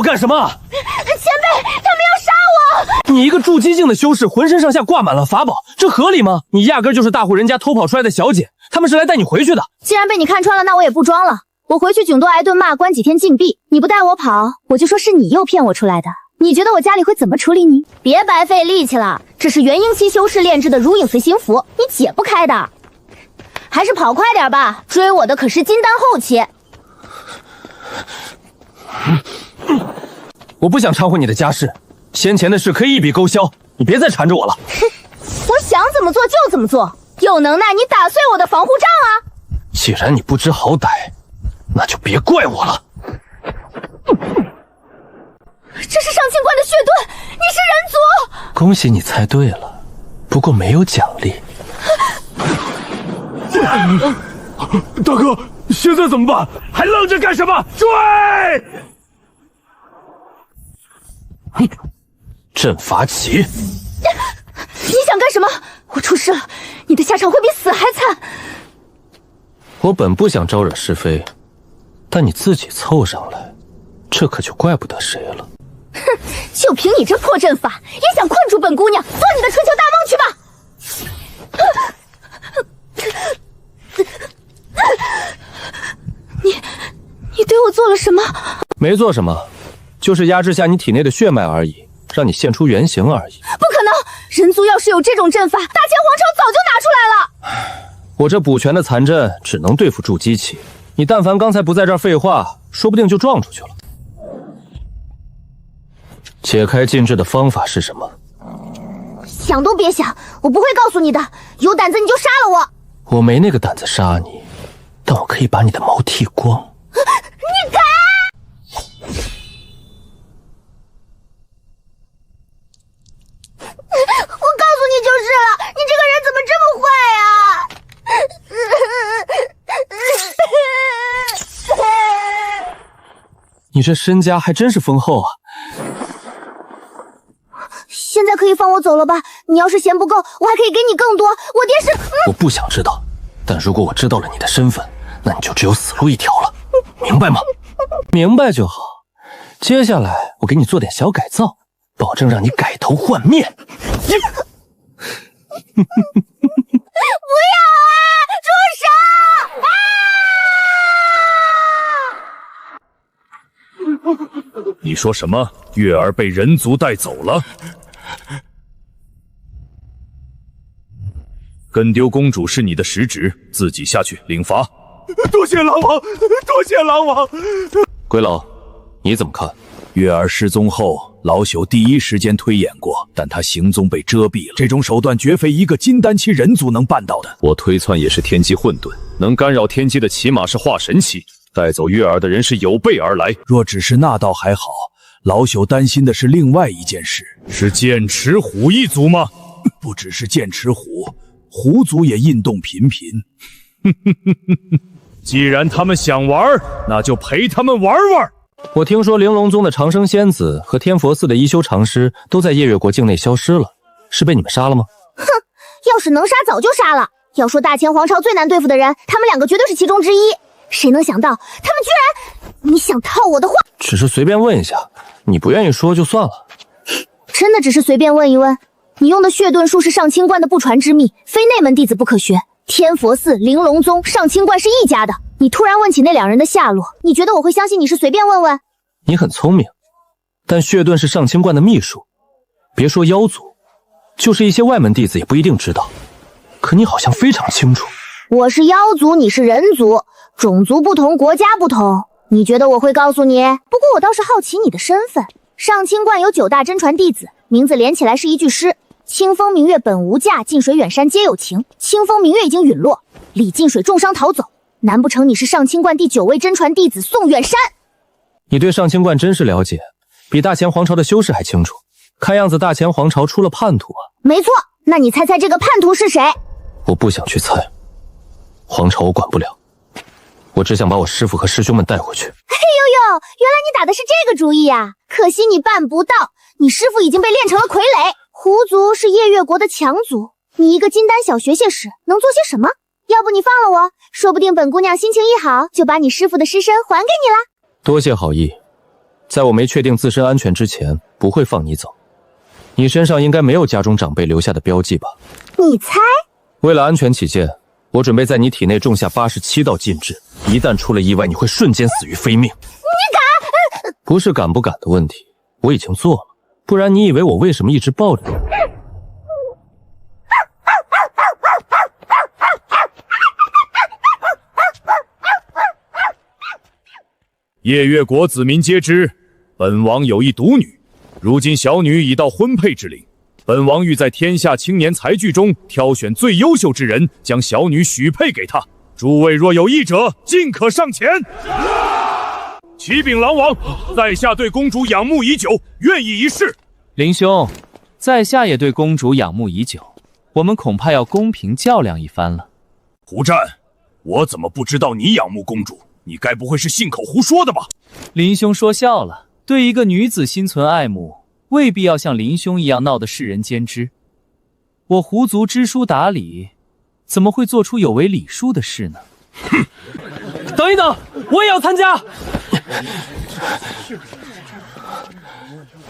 我干什么？前辈，他们要杀我！你一个筑基境的修士，浑身上下挂满了法宝，这合理吗？你压根就是大户人家偷跑出来的小姐，他们是来带你回去的。既然被你看穿了，那我也不装了。我回去囧多挨顿骂，关几天禁闭。你不带我跑，我就说是你诱骗我出来的。你觉得我家里会怎么处理你？别白费力气了，这是元婴期修士炼制的如影随形符，你解不开的。还是跑快点吧，追我的可是金丹后期。我不想掺和你的家事，先前的事可以一笔勾销，你别再缠着我了。哼，我想怎么做就怎么做，有能耐你打碎我的防护罩啊！既然你不知好歹，那就别怪我了。这是上清观的血盾，你是人族！恭喜你猜对了，不过没有奖励。大哥，现在怎么办？还愣着干什么？追！阵法起！你想干什么？我出事了，你的下场会比死还惨。我本不想招惹是非，但你自己凑上来，这可就怪不得谁了。哼，就凭你这破阵法，也想困住本姑娘，做你的春秋大梦去吧！你对我做了什么？没做什么，就是压制下你体内的血脉而已，让你现出原形而已。不可能，人族要是有这种阵法，大前皇朝早就拿出来了。我这补全的残阵只能对付筑基期，你但凡刚才不在这儿废话，说不定就撞出去了。解开禁制的方法是什么？想都别想，我不会告诉你的。有胆子你就杀了我！我没那个胆子杀你，但我可以把你的毛剃光。你敢！我告诉你就是了，你这个人怎么这么坏啊！你这身家还真是丰厚啊！现在可以放我走了吧？你要是嫌不够，我还可以给你更多。我爹是……我不想知道，但如果我知道了你的身份，那你就只有死路一条了，明白吗？明白就好。接下来我给你做点小改造，保证让你改头换面。不要啊！住手！啊！你说什么？月儿被人族带走了？跟丢公主是你的实职，自己下去领罚。多谢狼王，多谢狼王。鬼老，你怎么看？月儿失踪后，老朽第一时间推演过，但她行踪被遮蔽了。这种手段绝非一个金丹期人族能办到的。我推算也是天机混沌，能干扰天机的起码是化神期。带走月儿的人是有备而来。若只是那倒还好，老朽担心的是另外一件事。是剑齿虎一族吗？不只是剑齿虎，狐族也印动频频。既然他们想玩，那就陪他们玩玩。我听说玲珑宗的长生仙子和天佛寺的一休长师都在夜月国境内消失了，是被你们杀了吗？哼，要是能杀早就杀了。要说大前皇朝最难对付的人，他们两个绝对是其中之一。谁能想到他们居然……你想套我的话？只是随便问一下，你不愿意说就算了。真的只是随便问一问？你用的血遁术是上清观的不传之秘，非内门弟子不可学。天佛寺、玲珑宗、上清观是一家的。你突然问起那两人的下落，你觉得我会相信你是随便问问？你很聪明，但血遁是上清观的秘术，别说妖族，就是一些外门弟子也不一定知道。可你好像非常清楚。我是妖族，你是人族，种族不同，国家不同。你觉得我会告诉你？不过我倒是好奇你的身份。上清观有9大真传弟子，名字连起来是一句诗：清风明月本无价，近水远山皆有情。清风明月已经陨落，李近水重伤逃走，难不成你是上清观第9位真传弟子宋远山？你对上清观真是了解，比大前皇朝的修士还清楚。看样子大前皇朝出了叛徒啊。没错，那你猜猜这个叛徒是谁？我不想去猜，皇朝我管不了，我只想把我师父和师兄们带回去。嘿呦呦，原来你打的是这个主意呀！可惜你办不到，你师父已经被练成了傀儡。狐族是夜月国的强族，你一个金丹小学谢使能做些什么？要不你放了我，说不定本姑娘心情一好，就把你师父的尸身还给你了。多谢好意，在我没确定自身安全之前，不会放你走。你身上应该没有家中长辈留下的标记吧？你猜？为了安全起见，我准备在你体内种下87道禁制，一旦出了意外，你会瞬间死于非命。你敢？不是敢不敢的问题，我已经做了，不然你以为我为什么一直抱着你？夜月国子民皆知，本王有一独女，如今小女已到婚配之龄，本王欲在天下青年才俊中挑选最优秀之人，将小女许配给他。诸位若有意者，尽可上前。启禀狼王，在下对公主仰慕已久，愿意一试。林兄，在下也对公主仰慕已久，我们恐怕要公平较量一番了。胡战，我怎么不知道你仰慕公主？你该不会是信口胡说的吧？林兄说笑了，对一个女子心存爱慕，未必要像林兄一样闹得世人皆知。我胡族知书达理，怎么会做出有违礼数的事呢？哼！等一等，我也要参加。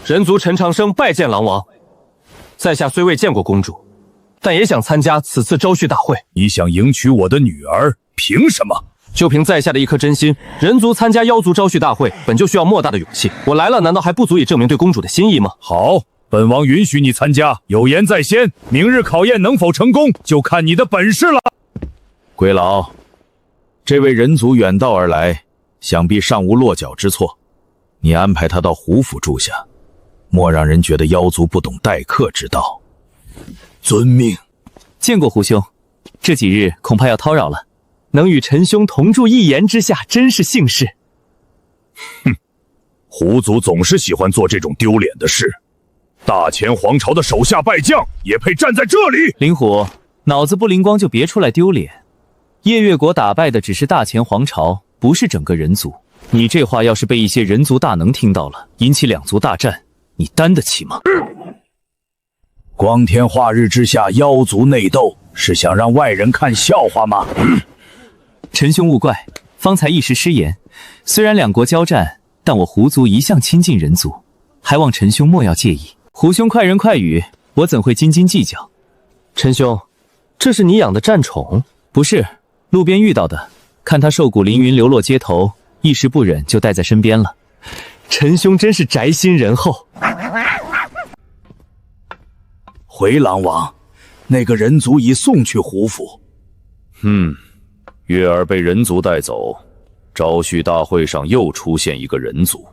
人族陈长生拜见狼王，在下虽未见过公主，但也想参加此次招婿大会。你想迎娶我的女儿，凭什么？就凭在下的一颗真心，人族参加妖族招婿大会本就需要莫大的勇气，我来了难道还不足以证明对公主的心意吗？好，本王允许你参加，有言在先，明日考验能否成功，就看你的本事了。鬼老，这位人族远道而来，想必尚无落脚之措，你安排他到胡府住下，莫让人觉得妖族不懂待客之道。遵命。见过胡兄，这几日恐怕要叨扰了。能与陈兄同住一檐之下，真是幸事。哼，胡族总是喜欢做这种丢脸的事。大前皇朝的手下败将也配站在这里？林虎，脑子不灵光就别出来丢脸。夜月国打败的只是大前皇朝，不是整个人族。你这话要是被一些人族大能听到了，引起两族大战，你担得起吗？光天化日之下妖族内斗，是想让外人看笑话吗？陈兄勿怪，方才一时失言。虽然两国交战，但我胡族一向亲近人族，还望陈兄莫要介意。胡兄快人快语，我怎会斤斤计较？陈兄，这是你养的战宠？不是，路边遇到的，看他瘦骨嶙峋流落街头，一时不忍就带在身边了。陈兄真是宅心仁厚。回狼王，那个人族已送去胡府。月儿被人族带走，招婿大会上又出现一个人族，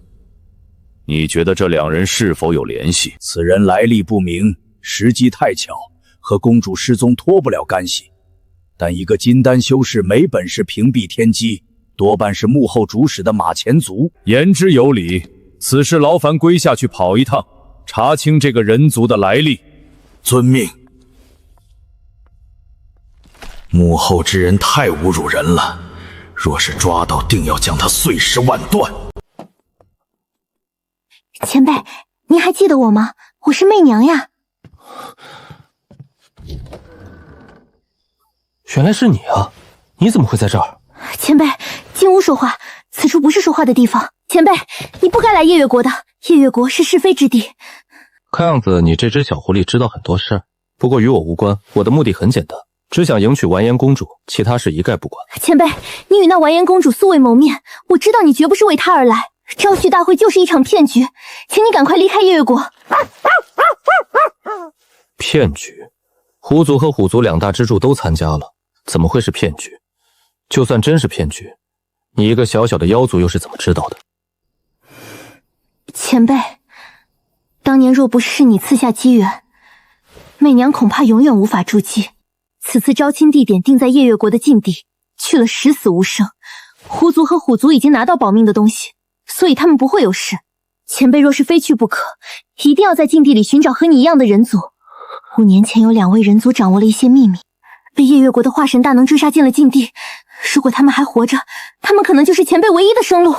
你觉得这两人是否有联系？此人来历不明，时机太巧，和公主失踪脱不了干系。但一个金丹修士没本事屏蔽天机，多半是幕后主使的马前卒。言之有理，此事劳烦归下去跑一趟，查清这个人族的来历。遵命。幕后之人太侮辱人了，若是抓到，定要将他碎尸万段。前辈，您还记得我吗？我是媚娘呀。原来是你啊！你怎么会在这儿？前辈，进屋说话，此处不是说话的地方。前辈，你不该来夜月国的，夜月国是是非之地。看样子你这只小狐狸知道很多事儿，不过与我无关。我的目的很简单，只想迎娶完颜公主，其他事一概不管。前辈，你与那完颜公主素未谋面，我知道你绝不是为她而来。招婿大会就是一场骗局，请你赶快离开夜月国。骗局？胡族和虎族两大支柱都参加了，怎么会是骗局？就算真是骗局，你一个小小的妖族又是怎么知道的？前辈，当年若不是你赐下机缘，媚娘恐怕永远无法筑基。此次招亲地点定在夜月国的禁地，去了十死无生。胡族和虎族已经拿到保命的东西，所以他们不会有事。前辈若是非去不可，一定要在禁地里寻找和你一样的人族。5年前有2位人族掌握了一些秘密，被夜月国的化神大能追杀进了禁地。如果他们还活着，他们可能就是前辈唯一的生路。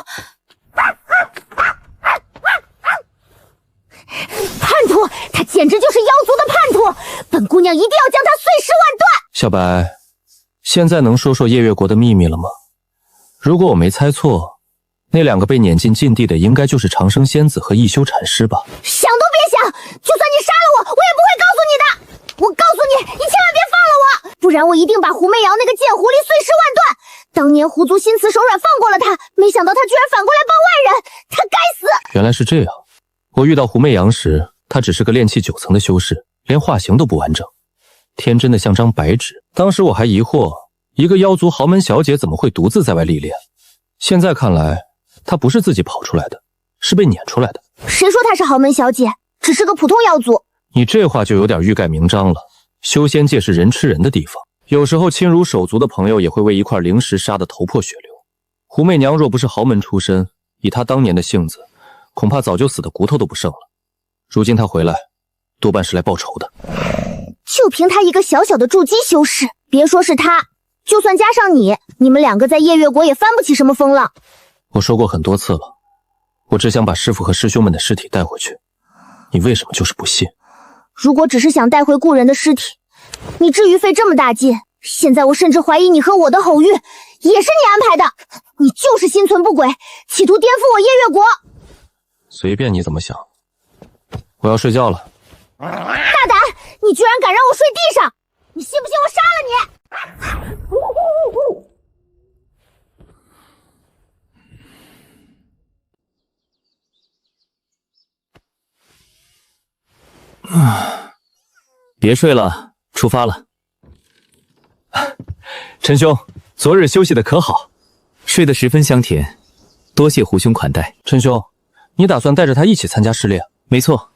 叛徒，他简直就是妖族的叛徒！本姑娘一定要将他碎尸万段！小白，现在能说说夜月国的秘密了吗？如果我没猜错，那两个被撵进禁地的，应该就是长生仙子和一休禅师吧？想都别想！就算你杀了我，我也不会告诉你的。我告诉你，你千万别放了我，不然我一定把胡媚瑶那个贱狐狸碎尸万段。当年狐族心慈手软放过了他，没想到他居然反过来帮外人，他该死！原来是这样。我遇到胡媚阳时，她只是个炼气9层的修士，连化形都不完整，天真的像张白纸。当时我还疑惑，一个妖族豪门小姐怎么会独自在外历练？现在看来，她不是自己跑出来的，是被撵出来的。谁说她是豪门小姐？只是个普通妖族。你这话就有点欲盖弥彰了。修仙界是人吃人的地方，有时候亲如手足的朋友也会为一块灵石杀得头破血流。胡媚娘若不是豪门出身，以她当年的性子，恐怕早就死得骨头都不剩了。如今她回来，多半是来报仇的。就凭她一个小小的筑基修士，别说是她，就算加上你，你们两个在夜月国也翻不起什么风浪。我说过很多次了，我只想把师父和师兄们的尸体带回去，你为什么就是不信？如果只是想带回故人的尸体，你至于费这么大劲？现在我甚至怀疑你和我的偶遇也是你安排的，你就是心存不轨，企图颠覆我夜月国。随便你怎么想，我要睡觉了。大胆！你居然敢让我睡地上！你信不信我杀了你？别睡了，出发了。陈兄，昨日休息的可好？睡得十分香甜，多谢胡兄款待。陈兄，你打算带着他一起参加试炼？没错，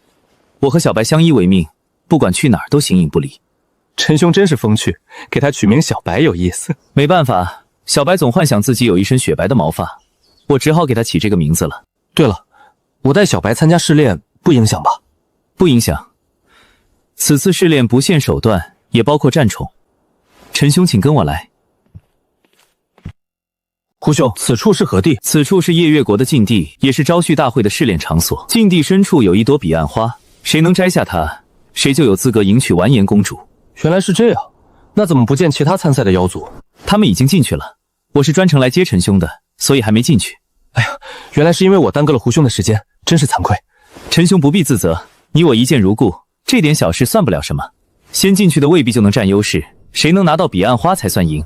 我和小白相依为命，不管去哪儿都形影不离。陈兄真是风趣，给他取名小白有意思。没办法，小白总幻想自己有一身雪白的毛发，我只好给他起这个名字了。对了，我带小白参加试炼不影响吧？不影响。此次试炼不限手段，也包括战宠。陈兄，请跟我来。胡兄，此处是何地？此处是夜月国的禁地，也是招婿大会的试炼场所。禁地深处有一朵彼岸花，谁能摘下它，谁就有资格迎娶完颜公主。原来是这样，那怎么不见其他参赛的妖族？他们已经进去了，我是专程来接陈兄的，所以还没进去。哎呀，原来是因为我耽搁了胡兄的时间，真是惭愧。陈兄不必自责，你我一见如故，这点小事算不了什么。先进去的未必就能占优势，谁能拿到彼岸花才算赢。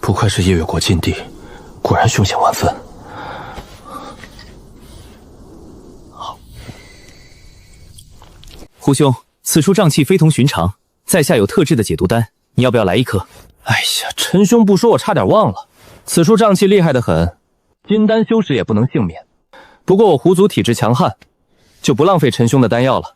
不愧是夜月国禁地，果然凶险万分。胡兄，此处瘴气非同寻常，在下有特制的解毒丹，你要不要来一颗？哎呀，陈兄不说，我差点忘了，此处瘴气厉害得很，金丹修士也不能幸免。不过我狐族体质强悍，就不浪费陈兄的丹药了。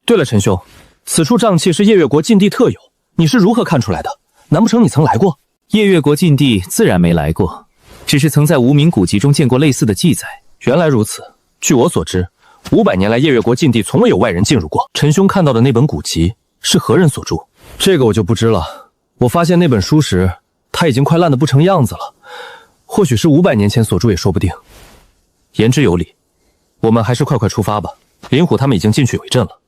对了，陈兄，此处瘴气是夜月国禁地特有，你是如何看出来的？难不成你曾来过？夜月国禁地自然没来过，只是曾在无名古籍中见过类似的记载。原来如此，据我所知，500年来夜月国禁地从未有外人进入过。陈兄看到的那本古籍是何人所著？这个我就不知了。我发现那本书时，它已经快烂得不成样子了，或许是500年前所著也说不定。言之有理，我们还是快快出发吧。林虎他们已经进去围阵了。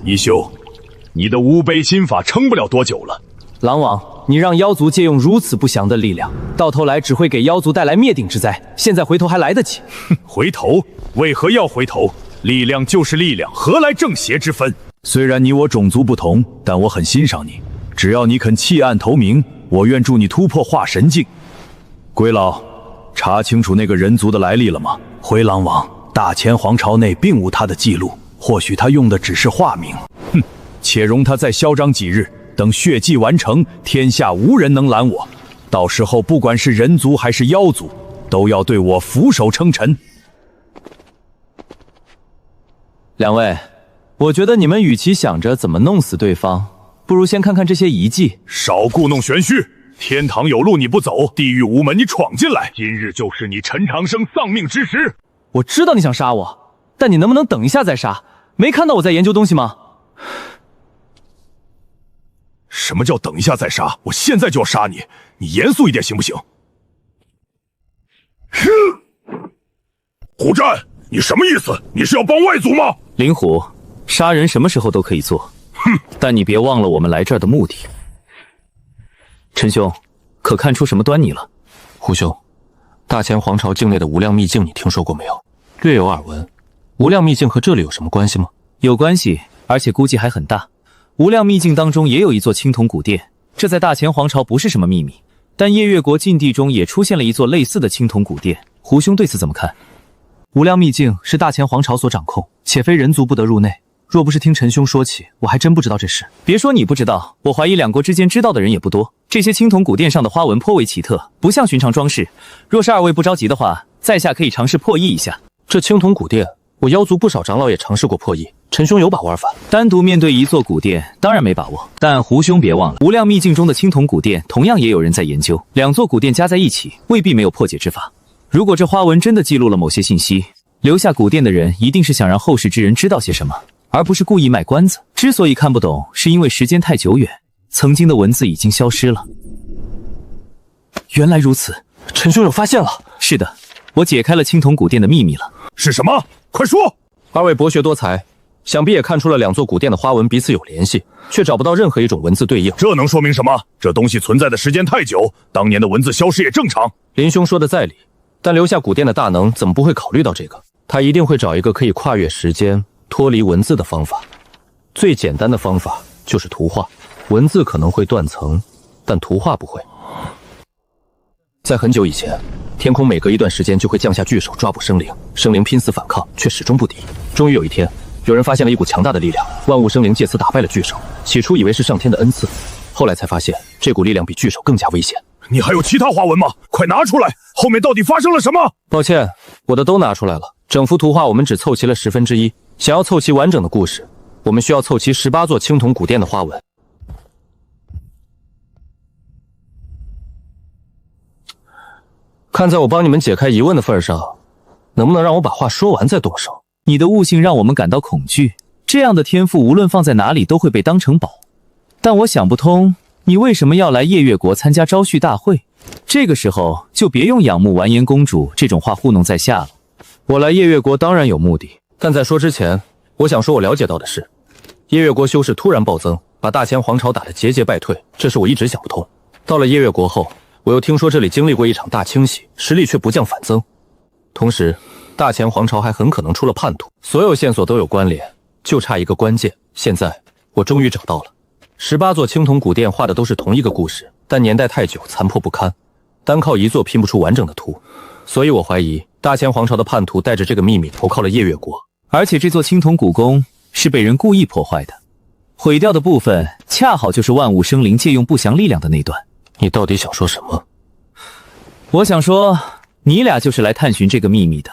一休，你的五北心法撑不了多久了。狼王，你让妖族借用如此不祥的力量，到头来只会给妖族带来灭顶之灾。现在回头还来得及。回头？为何要回头？力量就是力量，何来正邪之分？虽然你我种族不同，但我很欣赏你。只要你肯弃暗投明，我愿助你突破化神境。龟老，查清楚那个人族的来历了吗？回狼王，大前皇朝内并无他的记录，或许他用的只是化名。哼，且容他再嚣张几日，等血祭完成，天下无人能拦我。到时候不管是人族还是妖族，都要对我俯首称臣。两位，我觉得你们与其想着怎么弄死对方，不如先看看这些遗迹。少故弄玄虚！天堂有路你不走，地狱无门你闯进来，今日就是你陈长生丧命之时。我知道你想杀我，但你能不能等一下再杀？没看到我在研究东西吗？什么叫等一下再杀？我现在就要杀你！你严肃一点行不行？虎战，你什么意思？你是要帮外族吗？灵虎，杀人什么时候都可以做，但你别忘了我们来这儿的目的。陈兄，可看出什么端倪了？虎兄，大前皇朝境内的无量秘境你听说过没有？略有耳闻。无量秘境和这里有什么关系吗？有关系，而且估计还很大。无量秘境当中也有一座青铜古殿，这在大前皇朝不是什么秘密。但夜月国禁地中也出现了一座类似的青铜古殿，胡兄对此怎么看？无量秘境是大前皇朝所掌控，且非人族不得入内。若不是听陈兄说起，我还真不知道这事。别说你不知道，我怀疑两国之间知道的人也不多。这些青铜古殿上的花纹颇为奇特，不像寻常装饰。若是二位不着急的话，在下可以尝试破译一下。这青铜古殿，我妖族不少长老也尝试过破译，陈兄有把握伐？单独面对一座古殿，当然没把握。但胡兄别忘了，无量秘境中的青铜古殿同样也有人在研究，两座古殿加在一起，未必没有破解之法。如果这花纹真的记录了某些信息，留下古殿的人一定是想让后世之人知道些什么，而不是故意卖关子。之所以看不懂，是因为时间太久远，曾经的文字已经消失了。原来如此，陈兄有发现了。是的，我解开了青铜古殿的秘密了。是什么？快说！二位博学多才，想必也看出了两座古殿的花纹彼此有联系，却找不到任何一种文字对应。这能说明什么？这东西存在的时间太久，当年的文字消失也正常。林兄说的在理，但留下古殿的大能怎么不会考虑到这个？他一定会找一个可以跨越时间、脱离文字的方法。最简单的方法就是图画，文字可能会断层，但图画不会。在很久以前，天空每隔一段时间就会降下巨手抓捕生灵，生灵拼死反抗，却始终不敌。终于有一天，有人发现了一股强大的力量，万物生灵借此打败了巨手。起初以为是上天的恩赐，后来才发现这股力量比巨手更加危险。你还有其他花纹吗？快拿出来！后面到底发生了什么？抱歉，我的都拿出来了。整幅图画我们只凑齐了1/10，想要凑齐完整的故事，我们需要凑齐18座青铜古殿的花纹。看在我帮你们解开疑问的份上，能不能让我把话说完再动手？你的悟性让我们感到恐惧，这样的天赋无论放在哪里都会被当成宝。但我想不通，你为什么要来夜月国参加招婿大会？这个时候就别用仰慕完颜公主这种话糊弄在下了。我来夜月国当然有目的，但在说之前，我想说我了解到的是，夜月国修士突然暴增，把大前皇朝打得节节败退，这是我一直想不通。到了夜月国后，我又听说这里经历过一场大清洗，实力却不降反增。同时，大前皇朝还很可能出了叛徒，所有线索都有关联，就差一个关键。现在我终于找到了，18座青铜古殿画的都是同一个故事，但年代太久，残破不堪，单靠一座拼不出完整的图。所以我怀疑大前皇朝的叛徒带着这个秘密投靠了夜月国，而且这座青铜古宫是被人故意破坏的，毁掉的部分恰好就是万物生灵借用不祥力量的那段。你到底想说什么？我想说，你俩就是来探寻这个秘密的。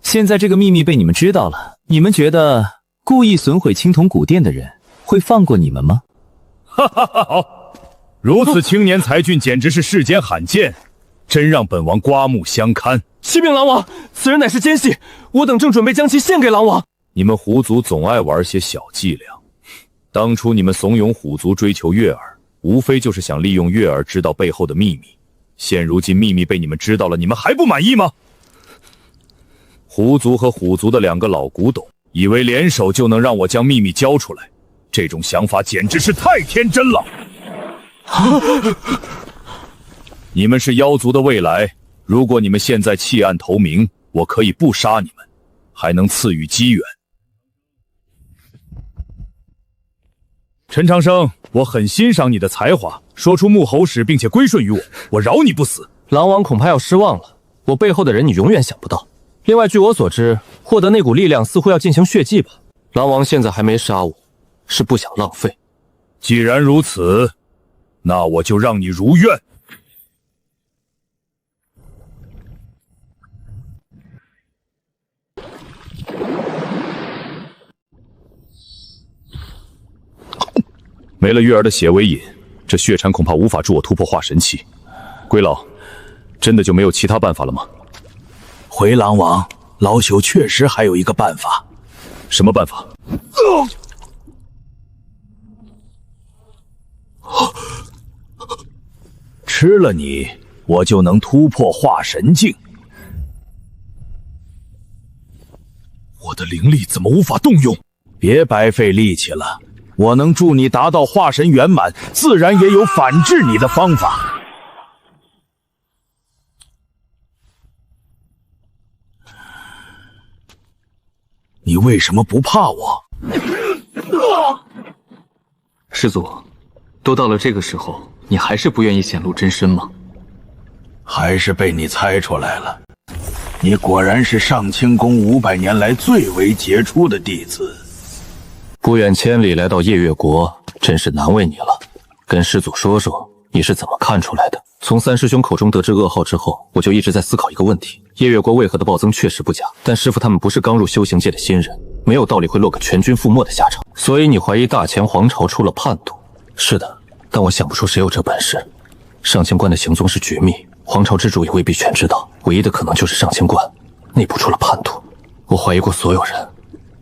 现在这个秘密被你们知道了，你们觉得故意损毁青铜古殿的人会放过你们吗？哈哈哈！好，如此青年才俊，简直是世间罕见，真让本王刮目相看。启禀狼王，此人乃是奸细，我等正准备将其献给狼王。你们虎族总爱玩些小伎俩，当初你们怂恿虎族追求月儿，无非就是想利用月儿知道背后的秘密。现如今秘密被你们知道了，你们还不满意吗？狐族和虎族的2个老古董，以为联手就能让我将秘密交出来，这种想法简直是太天真了。你们是妖族的未来，如果你们现在弃暗投明，我可以不杀你们，还能赐予机缘。陈长生，我很欣赏你的才华，说出幕侯史并且归顺于我，我饶你不死。狼王恐怕要失望了，我背后的人你永远想不到。另外，据我所知，获得那股力量似乎要进行血祭吧？狼王现在还没杀我，是不想浪费。既然如此，那我就让你如愿。没了月儿的血为引，这血禅恐怕无法助我突破化神期。龟老，真的就没有其他办法了吗？回狼王，老朽确实还有一个办法。什么办法？吃了你，我就能突破化神境。的灵力怎么无法动用？别白费力气了，我能助你达到化神圆满，自然也有反制你的方法。你为什么不怕我？师祖，都到了这个时候，你还是不愿意显露真身吗？还是被你猜出来了。你果然是上清宫500年来最为杰出的弟子。不远千里来到夜月国，真是难为你了。跟师祖说说，你是怎么看出来的？从三师兄口中得知噩耗之后，我就一直在思考一个问题：夜月国为何的暴增确实不假，但师父他们不是刚入修行界的新人，没有道理会落个全军覆没的下场。所以你怀疑大前皇朝出了叛徒？是的，但我想不出谁有这本事。上清观的行踪是绝密，皇朝之主也未必全知道，唯一的可能就是上清观内部出了叛徒。我怀疑过所有人，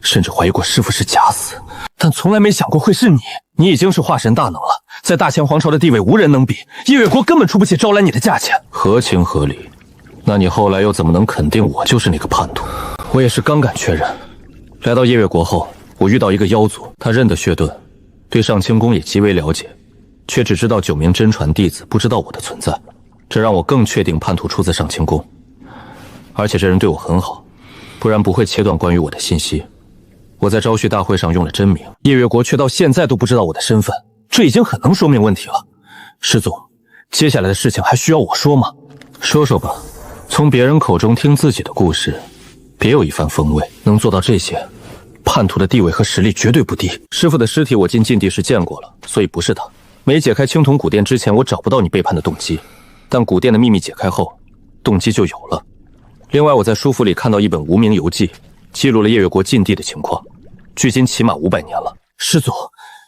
甚至怀疑过师父是假死，但从来没想过会是你。你已经是化神大能了，在大前皇朝的地位无人能比，夜月国根本出不起招揽你的价钱。合情合理，那你后来又怎么能肯定我就是那个叛徒？我也是刚敢确认。来到夜月国后，我遇到一个妖族，他认得血遁，对上清宫也极为了解，却只知道9名真传弟子，不知道我的存在，这让我更确定叛徒出自上清宫。而且这人对我很好，不然不会切断关于我的信息。我在招婿大会上用了真名，夜月国却到现在都不知道我的身份，这已经很能说明问题了。师祖，接下来的事情还需要我说吗？说说吧，从别人口中听自己的故事，别有一番风味。能做到这些，叛徒的地位和实力绝对不低。师父的尸体我进禁地时见过了，所以不是他。没解开青铜古殿之前，我找不到你背叛的动机，但古殿的秘密解开后，动机就有了。另外，我在书府里看到一本无名游记，记录了夜月国禁地的情况，距今起码500年了。师祖，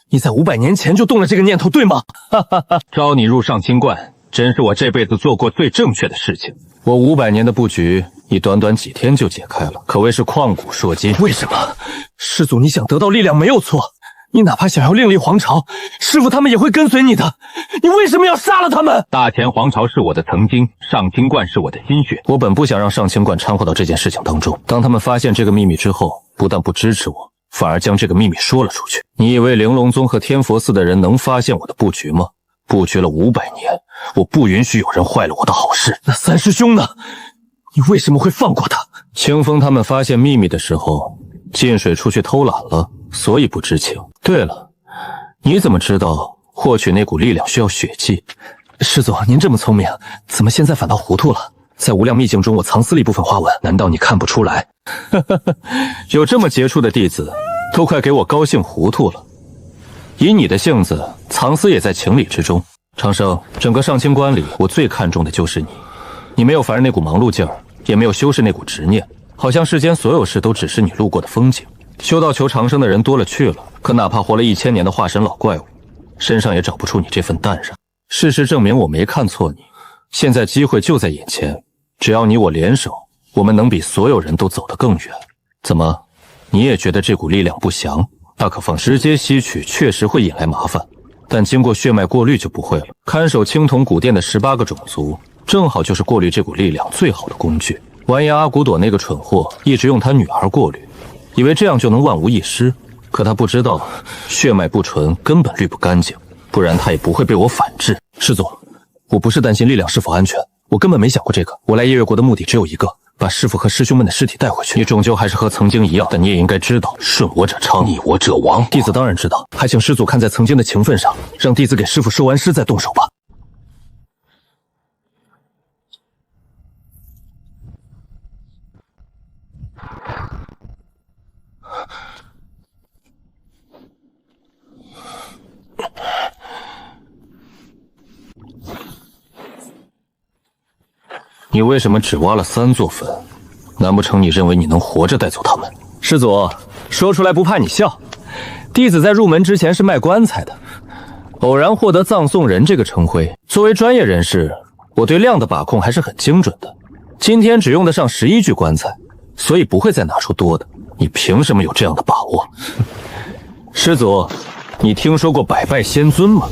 你在500年前就动了这个念头，对吗？哈哈哈！招你入上清观，真是我这辈子做过最正确的事情。我500年的布局，你短短几天就解开了，可谓是旷古烁今。为什么？师祖，你想得到力量没有错，你哪怕想要另立皇朝，师父他们也会跟随你的。你为什么要杀了他们？大前皇朝是我的曾经，上清观是我的心血。我本不想让上清观掺和到这件事情当中。当他们发现这个秘密之后，不但不支持我，反而将这个秘密说了出去。你以为玲珑宗和天佛寺的人能发现我的布局吗？布局了500年，我不允许有人坏了我的好事。那三师兄呢？你为什么会放过他？清风他们发现秘密的时候，进水出去偷懒了，所以不知情。对了，你怎么知道获取那股力量需要血迹？师祖，您这么聪明，怎么现在反倒糊涂了？在无量秘境中，我藏私了一部分花纹，难道你看不出来？有这么杰出的弟子，都快给我高兴糊涂了。以你的性子，藏私也在情理之中。长生，整个上清观里，我最看重的就是你。你没有凡人那股忙碌劲儿，也没有修饰那股执念，好像世间所有事都只是你路过的风景。修道求长生的人多了去了，可哪怕活了1000年的化神老怪物，身上也找不出你这份淡然。事实证明我没看错你，现在机会就在眼前，只要你我联手，我们能比所有人都走得更远。怎么，你也觉得这股力量不祥？大可放直接吸取确实会引来麻烦，但经过血脉过滤就不会了。看守青铜古殿的18个种族，正好就是过滤这股力量最好的工具。完颜阿骨朵那个蠢货一直用他女儿过滤，以为这样就能万无一失，可他不知道血脉不纯根本滤不干净，不然他也不会被我反制。师祖，我不是担心力量是否安全，我根本没想过这个。我来夜月国的目的只有一个，把师父和师兄们的尸体带回去。你终究还是和曾经一样，但你也应该知道，顺我者昌，逆我者亡。弟子当然知道，还请师祖看在曾经的情分上，让弟子给师父收完尸再动手吧。你为什么只挖了3座坟？难不成你认为你能活着带走他们？师祖，说出来不怕你笑，弟子在入门之前是卖棺材的，偶然获得葬送人这个称谓。作为专业人士，我对量的把控还是很精准的。今天只用得上11具棺材，所以不会再拿出多的。你凭什么有这样的把握？师祖，你听说过百拜仙尊吗？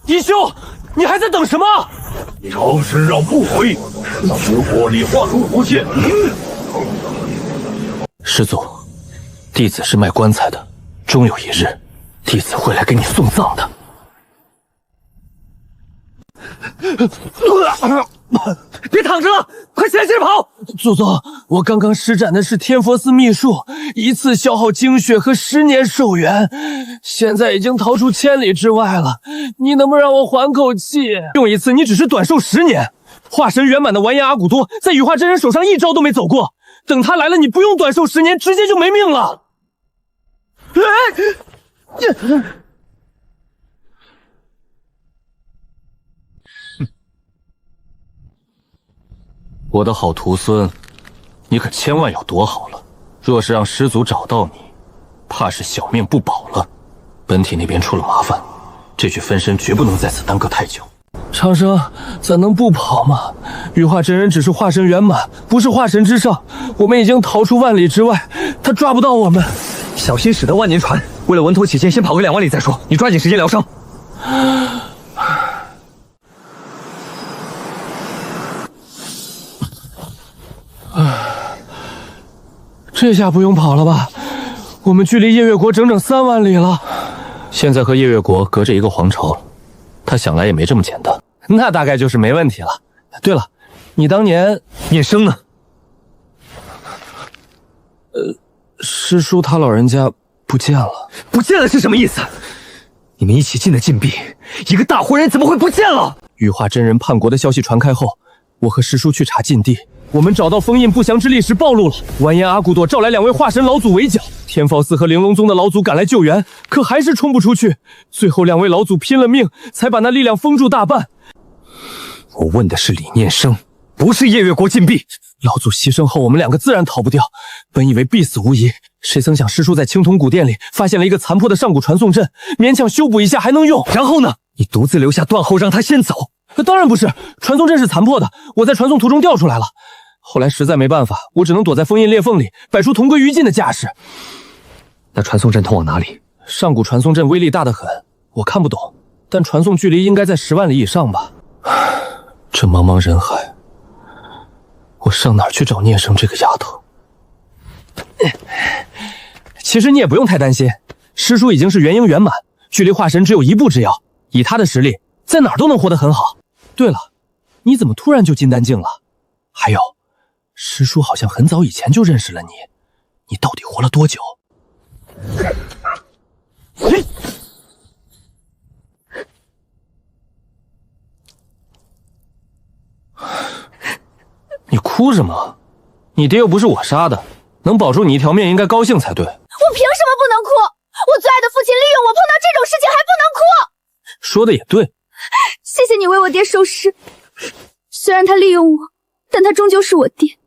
一休，你还在等什么？朝身让不回，使火力化入无限。师祖，弟子是卖棺材的，终有一日，弟子会来给你送葬的。别躺着了，快起来接着跑！祖宗，我刚刚施展的是天佛寺秘术，一次消耗精血和10年寿元，现在已经逃出千里之外了。你能不能让我缓口气？用一次，你只是短寿10年。化神圆满的完颜阿骨多在羽化真人手上一招都没走过，等他来了，你不用短寿10年，直接就没命了。我的好徒孙，你可千万要躲好了。若是让师祖找到你，怕是小命不保了。本体那边出了麻烦，这具分身绝不能在此耽搁太久。长生，咱能不跑吗？羽化真人只是化神圆满，不是化神之上。我们已经逃出万里之外，他抓不到我们。小心驶得万年船。为了稳妥起见，先跑个2万里再说。你抓紧时间疗伤。这下不用跑了吧？我们距离夜月国整整3万里了。现在和夜月国隔着一个皇朝，他想来也没这么简单。那大概就是没问题了。对了，你当年念生呢？师叔他老人家不见了。不见了是什么意思？你们一起进的禁闭，一个大活人怎么会不见了？羽化真人叛国的消息传开后，我和师叔去查禁地。我们找到封印不祥之力时暴露了，完颜阿骨朵召来2位化神老祖围剿，天fall寺和玲珑宗的老祖赶来救援，可还是冲不出去。最后2位老祖拼了命，才把那力量封住大半。我问的是李念生，不是夜月国禁闭。老祖牺牲后，我们2个自然逃不掉，本以为必死无疑，谁曾想师叔在青铜古殿里发现了一个残破的上古传送阵，勉强修补一下还能用。然后呢？你独自留下断后，让他先走？当然不是，传送阵是残破的，我在传送途中掉出来了。后来实在没办法，我只能躲在封印裂缝里，摆出同归于尽的架势。那传送阵通往哪里？上古传送阵威力大得很，我看不懂，但传送距离应该在10万里以上吧。这茫茫人海，我上哪儿去找聂生这个丫头？其实你也不用太担心，师叔已经是元婴圆满，距离化神只有1步之遥，以他的实力，在哪儿都能活得很好。对了，你怎么突然就金丹境了？还有，师叔好像很早以前就认识了你，你到底活了多久？你哭什么？你爹又不是我杀的，能保住你一条命应该高兴才对。我凭什么不能哭？我最爱的父亲利用我，碰到这种事情还不能哭？说的也对。谢谢你为我爹收尸，虽然他利用我，但他终究是我爹。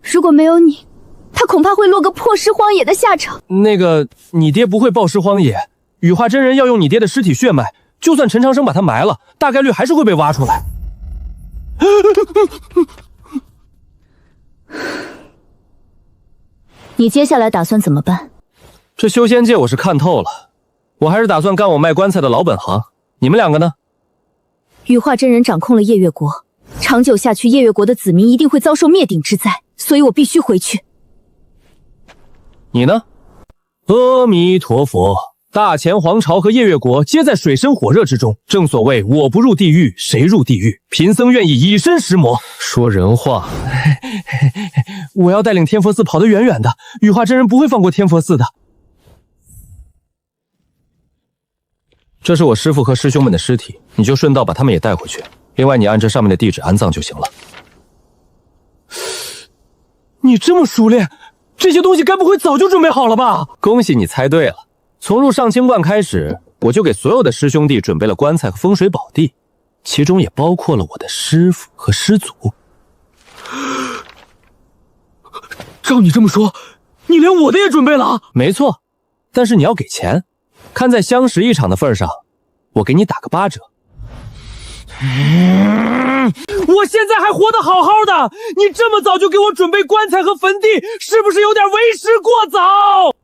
如果没有你，他恐怕会落个破尸荒野的下场。那个，你爹不会暴尸荒野，羽化真人要用你爹的尸体血脉，就算陈长生把他埋了，大概率还是会被挖出来。你接下来打算怎么办？这修仙界我是看透了，我还是打算干我卖棺材的老本行。你们2个呢？羽化真人掌控了夜月国，长久下去，夜月国的子民一定会遭受灭顶之灾，所以我必须回去。你呢？阿弥陀佛，大前皇朝和夜月国皆在水深火热之中，正所谓我不入地狱谁入地狱，贫僧愿意以身食魔。说人话。我要带领天佛寺跑得远远的，羽化真人不会放过天佛寺的。这是我师父和师兄们的尸体，你就顺道把他们也带回去。另外，你按这上面的地址安葬就行了。你这么熟练，这些东西该不会早就准备好了吧？恭喜你猜对了。从入上清观开始，我就给所有的师兄弟准备了棺材和风水宝地，其中也包括了我的师父和师祖。照你这么说，你连我的也准备了？没错，但是你要给钱。看在相识一场的份上，我给你打个8折。我现在还活得好好的，你这么早就给我准备棺材和坟地，是不是有点为时过早？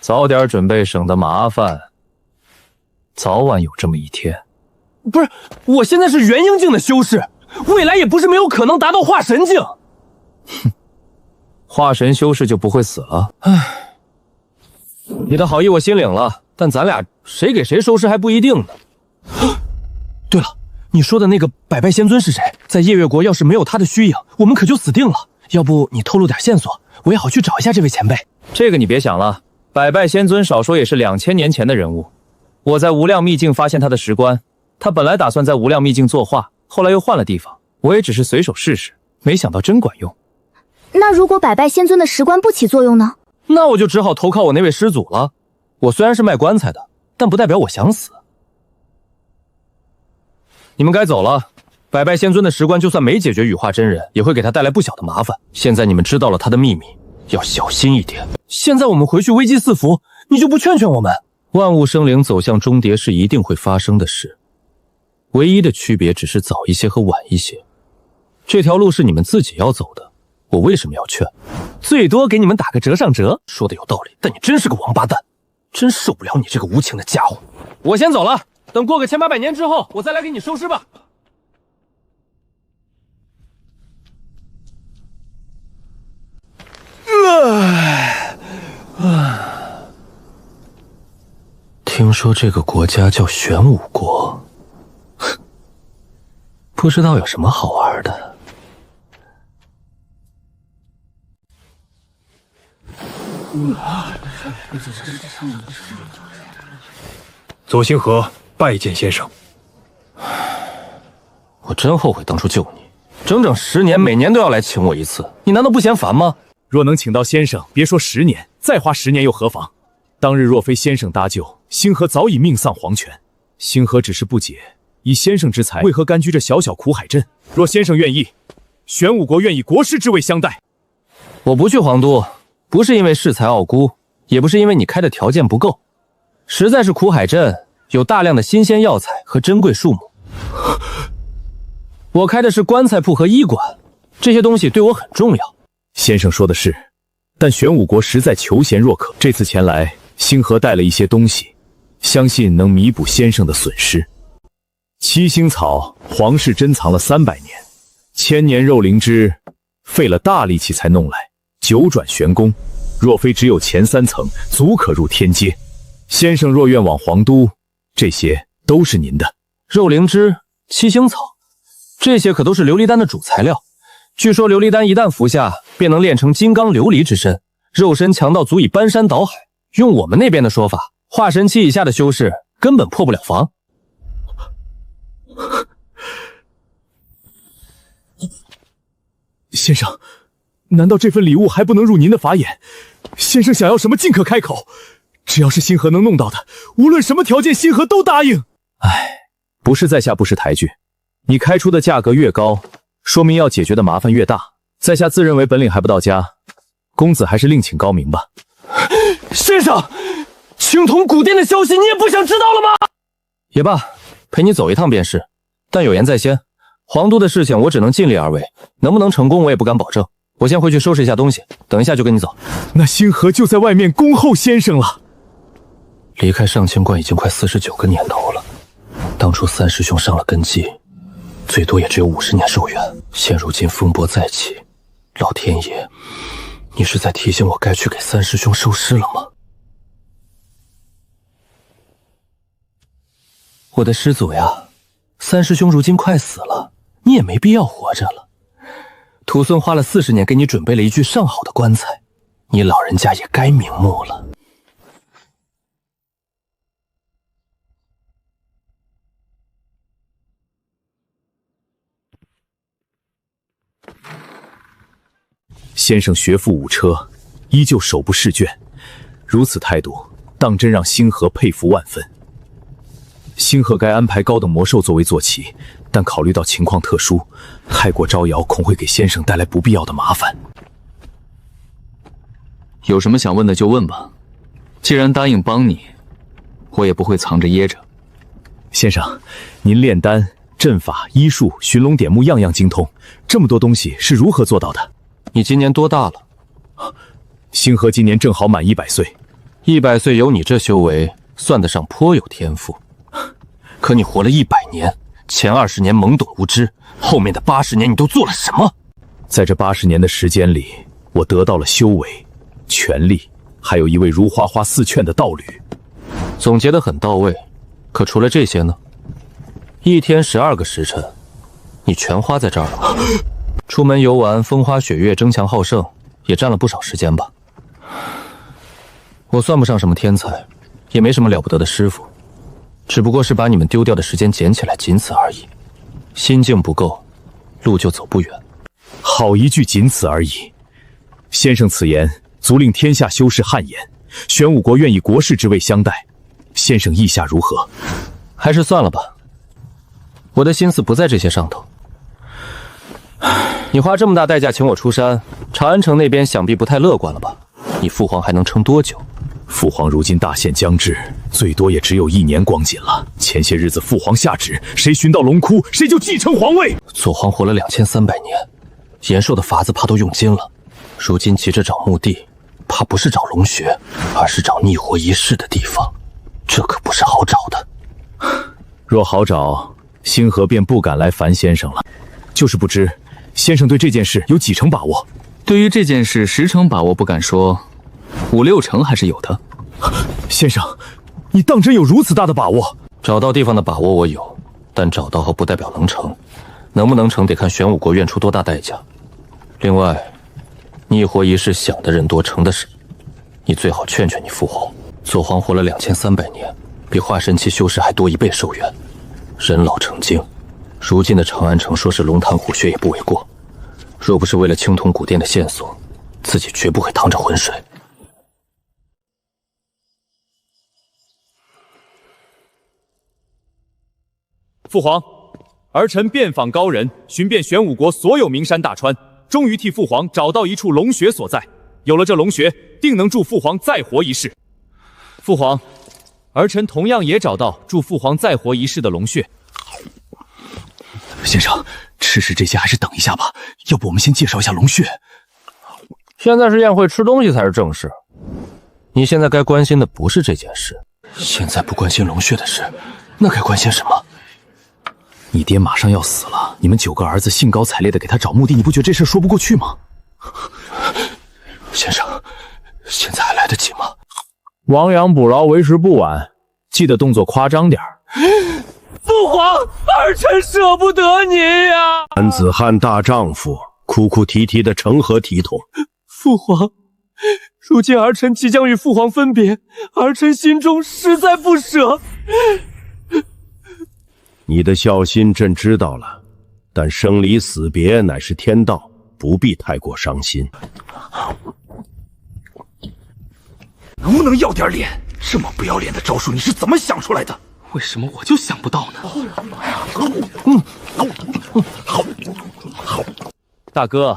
早点准备省得麻烦，早晚有这么一天。不是，我现在是元婴境的修士，未来也不是没有可能达到化神境。哼，化神修士就不会死了？唉，你的好意我心领了，但咱俩谁给谁收尸还不一定呢。对了，你说的那个百拜仙尊是谁？在夜月国要是没有他的虚影，我们可就死定了。要不你透露点线索，我也好去找一下这位前辈。这个你别想了，百拜仙尊少说也是2000年前的人物。我在无量秘境发现他的石棺，他本来打算在无量秘境作画，后来又换了地方，我也只是随手试试，没想到真管用。那如果百拜仙尊的石棺不起作用呢？那我就只好投靠我那位师祖了。我虽然是卖棺材的，但不代表我想死。你们该走了。百拜仙尊的石棺就算没解决羽化真人，也会给他带来不小的麻烦。现在你们知道了他的秘密，要小心一点。现在我们回去危机四伏，你就不劝劝我们？万物生灵走向终结是一定会发生的事，唯一的区别只是早一些和晚一些。这条路是你们自己要走的，我为什么要劝？最多给你们打个折上折。说的有道理，但你真是个王八蛋，真受不了你这个无情的家伙。我先走了，等过个1800年之后，我再来给你收尸吧。听说这个国家叫玄武国，不知道有什么好玩的。左星河拜见先生。我真后悔当初救你，整整10年，每年都要来请我一次，你难道不嫌烦吗？若能请到先生，别说10年，再花10年又何妨？当日若非先生搭救，星河早已命丧黄泉。星河只是不解，以先生之才，为何甘居这小小苦海镇？若先生愿意，玄武国愿以国师之位相待。我不去皇都，不是因为恃才傲孤，也不是因为你开的条件不够，实在是苦海镇有大量的新鲜药材和珍贵树木。我开的是棺材铺和医馆，这些东西对我很重要。先生说的是，但玄武国实在求贤若渴，这次前来，星河带了一些东西，相信能弥补先生的损失。七星草，皇室珍藏了300年，千年肉灵芝，费了大力气才弄来，九转玄功，若非只有前3层，足可入天阶。先生若愿往皇都，这些都是您的。肉灵芝、七星草，这些可都是琉璃丹的主材料。据说琉璃丹一旦服下，便能炼成金刚琉璃之身，肉身强到足以搬山倒海。用我们那边的说法，化神期以下的修士根本破不了防。先生，难道这份礼物还不能入您的法眼？先生想要什么尽可开口，只要是星河能弄到的，无论什么条件，星河都答应。唉，不是在下不识抬举，你开出的价格越高，说明要解决的麻烦越大。在下自认为本领还不到家，公子还是另请高明吧。先生，青铜古殿的消息你也不想知道了吗？也罢，陪你走一趟便是。但有言在先，皇都的事情我只能尽力而为，能不能成功我也不敢保证。我先回去收拾一下东西，等一下就跟你走。那星河就在外面恭候先生了。离开上清观已经快49个年头了，当初三师兄上了根基，最多也只有50年寿元，现如今风波再起，老天爷，你是在提醒我该去给三师兄收尸了吗？我的师祖呀，三师兄如今快死了，你也没必要活着了。徒孙花了40年给你准备了一具上好的棺材，你老人家也该瞑目了。先生学富五车，依旧手不释卷，如此态度，当真让星河佩服万分。星河该安排高等魔兽作为坐骑，但考虑到情况特殊，太过招摇恐会给先生带来不必要的麻烦。有什么想问的就问吧，既然答应帮你，我也不会藏着掖着。先生，您炼丹阵法、医术、寻龙点目样样精通，这么多东西是如何做到的？你今年多大了？星河今年正好满100岁，100岁有你这修为，算得上颇有天赋。可你活了100年，前20年懵懂无知，后面的80年你都做了什么？在这80年的时间里，我得到了修为、权力，还有一位如花花似劝的道侣。总结得很到位，可除了这些呢？一天12个时辰，你全花在这儿了吗？出门游玩，风花雪月，争强好胜，也占了不少时间吧。我算不上什么天才，也没什么了不得的师傅，只不过是把你们丢掉的时间捡起来，仅此而已。心境不够，路就走不远。好一句仅此而已。先生此言足令天下修士汗颜，玄武国愿以国士之位相待，先生意下如何？还是算了吧，我的心思不在这些上头。你花这么大代价请我出山，长安城那边想必不太乐观了吧？你父皇还能撑多久？父皇如今大限将至，最多也只有1年光景了。前些日子父皇下旨，谁寻到龙窟，谁就继承皇位。左皇活了2300年，延寿的法子怕都用尽了，如今急着找墓地，怕不是找龙穴，而是找逆活一世的地方，这可不是好找的。若好找，星河便不敢来烦先生了。就是不知先生对这件事有几成把握？对于这件事10成把握不敢说，5、6成还是有的。先生，你当真有如此大的把握？找到地方的把握我有，但找到后不代表能成，能不能成得看玄武国愿出多大代价。另外，逆活一世想的人多，成的少，你最好劝劝你父皇。左皇活了2300年，比化神期修士还多1倍寿元，人老成精。如今的长安城说是龙潭虎穴也不为过，若不是为了青铜古殿的线索，自己绝不会趟着浑水。父皇，儿臣遍访高人，寻遍玄武国所有名山大川，终于替父皇找到一处龙穴所在。有了这龙穴，定能助父皇再活一世。父皇，儿臣同样也找到助父皇再活一世的龙穴。先生，吃食这些还是等一下吧，要不我们先介绍一下龙穴。现在是宴会，吃东西才是正事。你现在该关心的不是这件事。现在不关心龙穴的事，那该关心什么？你爹马上要死了，你们9个儿子兴高采烈的给他找墓地，你不觉得这事说不过去吗？先生，现在还来得及吗？亡羊补牢，为时不晚，记得动作夸张点儿。父皇，儿臣舍不得您呀！男子汉大丈夫，哭哭啼啼的成何体统？父皇，如今儿臣即将与父皇分别，儿臣心中实在不舍。你的孝心朕知道了，但生离死别乃是天道，不必太过伤心。能不能要点脸？这么不要脸的招数，你是怎么想出来的？为什么我就想不到呢？大哥，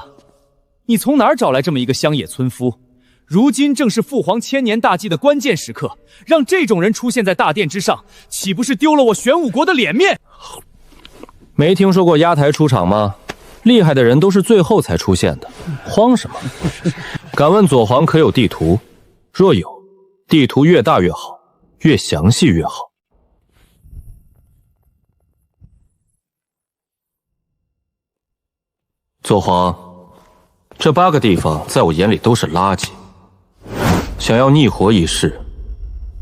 你从哪儿找来这么一个乡野村夫？如今正是父皇千年大计的关键时刻，让这种人出现在大殿之上，岂不是丢了我玄武国的脸面？没听说过压台出场吗？厉害的人都是最后才出现的，慌什么？敢问左皇可有地图？若有，地图越大越好，越详细越好。左皇，这8个地方在我眼里都是垃圾。想要逆活一世，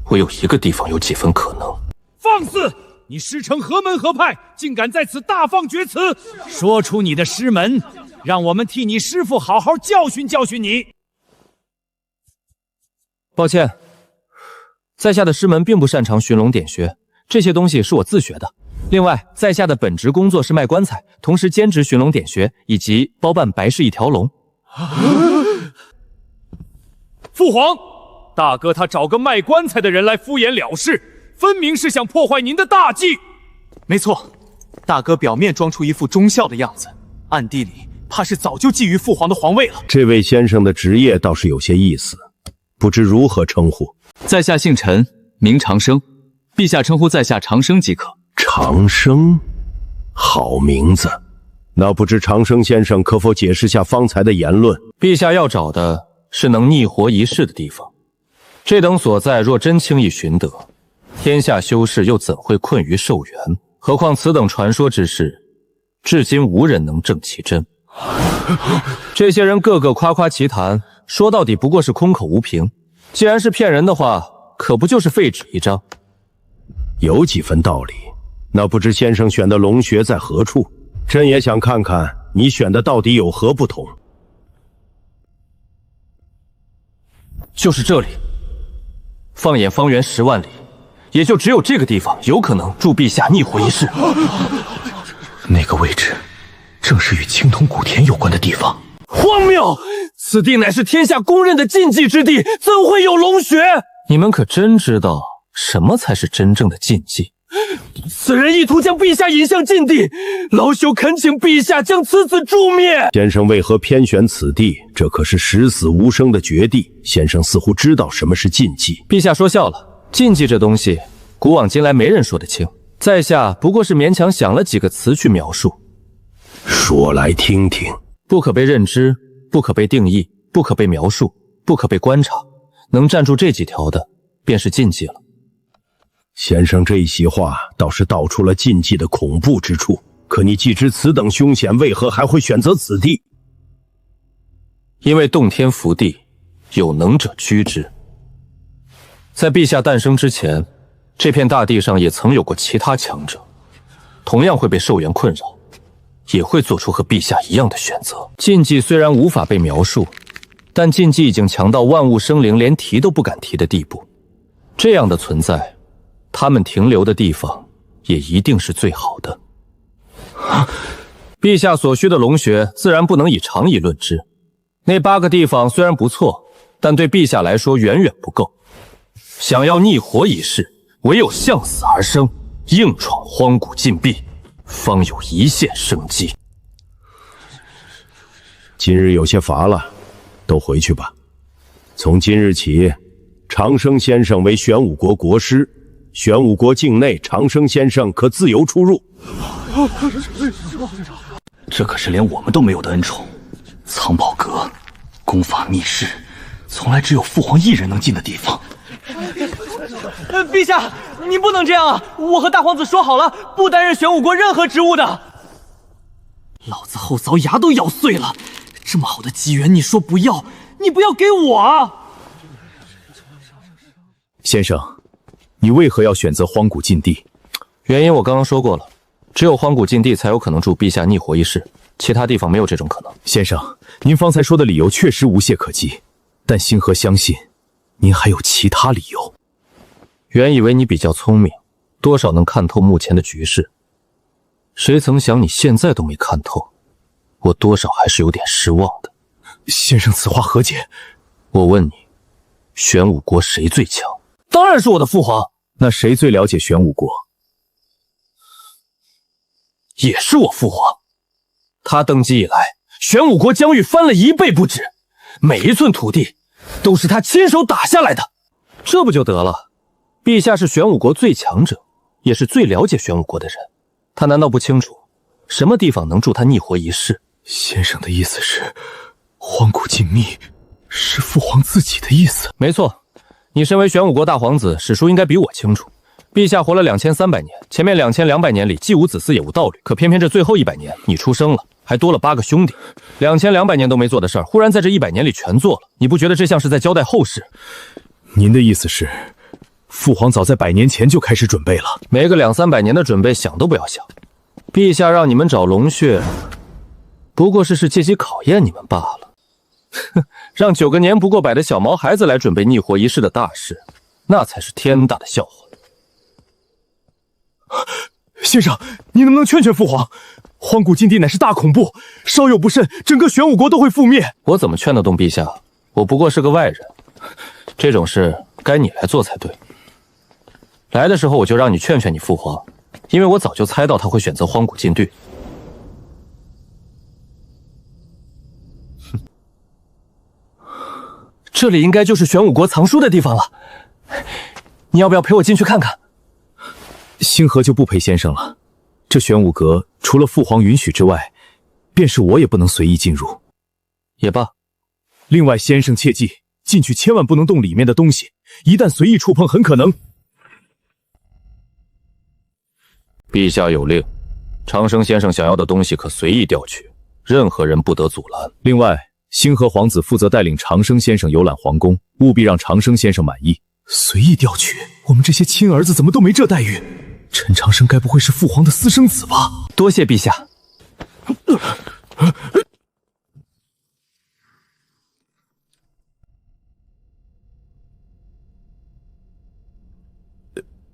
唯有一个地方有几分可能。放肆！你师承何门何派，竟敢在此大放厥词？说出你的师门，让我们替你师父好好教训教训你。抱歉，在下的师门并不擅长寻龙点穴，这些东西是我自学的。另外，在下的本职工作是卖棺材，同时兼职寻龙点穴，以及包办白氏一条龙。父皇，大哥他找个卖棺材的人来敷衍了事，分明是想破坏您的大计。没错，大哥表面装出一副忠孝的样子，暗地里怕是早就觊觎父皇的皇位了。这位先生的职业倒是有些意思，不知如何称呼？在下姓陈，名长生，陛下称呼在下长生即可。长生，好名字。那不知长生先生可否解释下方才的言论？陛下要找的是能逆活一世的地方，这等所在若真轻易寻得，天下修士又怎会困于寿元？何况此等传说之事，至今无人能证其真。这些人个个夸夸其谈，说到底不过是空口无凭。既然是骗人的话，可不就是废纸一张？有几分道理。那不知先生选的龙穴在何处？朕也想看看你选的到底有何不同。就是这里。放眼方圆10万里，也就只有这个地方有可能助陛下逆活一世。那个位置，正是与青铜古田有关的地方。荒谬！此地乃是天下公认的禁忌之地，怎会有龙穴？你们可真知道什么才是真正的禁忌？此人意图将陛下引向禁地，老朽恳请陛下将此子诛灭。先生为何偏选此地？这可是十死无生的绝地。先生似乎知道什么是禁忌。陛下说笑了，禁忌这东西，古往今来没人说得清。在下不过是勉强想了几个词去描述。说来听听。不可被认知，不可被定义，不可被描述，不可被观察，能站住这几条的，便是禁忌了。先生这一席话倒是道出了禁忌的恐怖之处，可你既知此等凶险，为何还会选择此地？因为洞天福地，有能者居之。在陛下诞生之前，这片大地上也曾有过其他强者，同样会被寿元困扰，也会做出和陛下一样的选择。禁忌虽然无法被描述，但禁忌已经强到万物生灵连提都不敢提的地步。这样的存在，他们停留的地方也一定是最好的。陛下所需的龙穴自然不能以常理论之，那8个地方虽然不错，但对陛下来说远远不够。想要逆活一世，唯有向死而生，硬闯荒古禁闭，方有一线生机。今日有些乏了，都回去吧。从今日起，长生先生为玄武国国师，玄武国境内长生先生可自由出入。这可是连我们都没有的恩宠，藏宝阁、功法密室，从来只有父皇一人能进的地方。陛下，您不能这样啊！我和大皇子说好了，不担任玄武国任何职务的。老子后槽牙都咬碎了，这么好的机缘，你说不要，你不要给我啊！先生，你为何要选择荒古禁地？原因我刚刚说过了，只有荒古禁地才有可能助陛下逆活一世，其他地方没有这种可能。先生，您方才说的理由确实无懈可击，但星河相信您还有其他理由。原以为你比较聪明，多少能看透目前的局势，谁曾想你现在都没看透，我多少还是有点失望的。先生此话何解？我问你，玄武国谁最强？当然是我的父皇。那谁最了解玄武国？也是我父皇。他登基以来，玄武国疆域翻了1倍不止，每一寸土地都是他亲手打下来的。这不就得了？陛下是玄武国最强者，也是最了解玄武国的人，他难道不清楚什么地方能助他逆活一世？先生的意思是，荒古禁秘是父皇自己的意思？没错，你身为玄武国大皇子，史书应该比我清楚。陛下活了2300年，前面2200年里既无子嗣也无道侣，可偏偏这最后100年你出生了，还多了8个兄弟，2200年都没做的事儿，忽然在这100年里全做了，你不觉得这像是在交代后事？您的意思是，父皇早在100年前就开始准备了？没个200-300年的准备想都不要想。陛下让你们找龙穴，不过是借机考验你们罢了。让9个年不过百的小毛孩子来准备逆活一世的大事，那才是天大的笑话。先生，你能不能劝劝父皇？荒古禁地乃是大恐怖，稍有不慎，整个玄武国都会覆灭。我怎么劝得动陛下？我不过是个外人，这种事该你来做才对。来的时候我就让你劝劝你父皇，因为我早就猜到他会选择荒古禁地。这里应该就是玄武国藏书的地方了，你要不要陪我进去看看？星河就不陪先生了，这玄武阁除了父皇允许之外，便是我也不能随意进入。也罢。另外，先生切记，进去千万不能动里面的东西，一旦随意触碰，很可能……陛下有令，长生先生想要的东西可随意调取，任何人不得阻拦。另外，星河皇子负责带领长生先生游览皇宫，务必让长生先生满意。随意调取？我们这些亲儿子怎么都没这待遇？陈长生该不会是父皇的私生子吧？多谢陛下。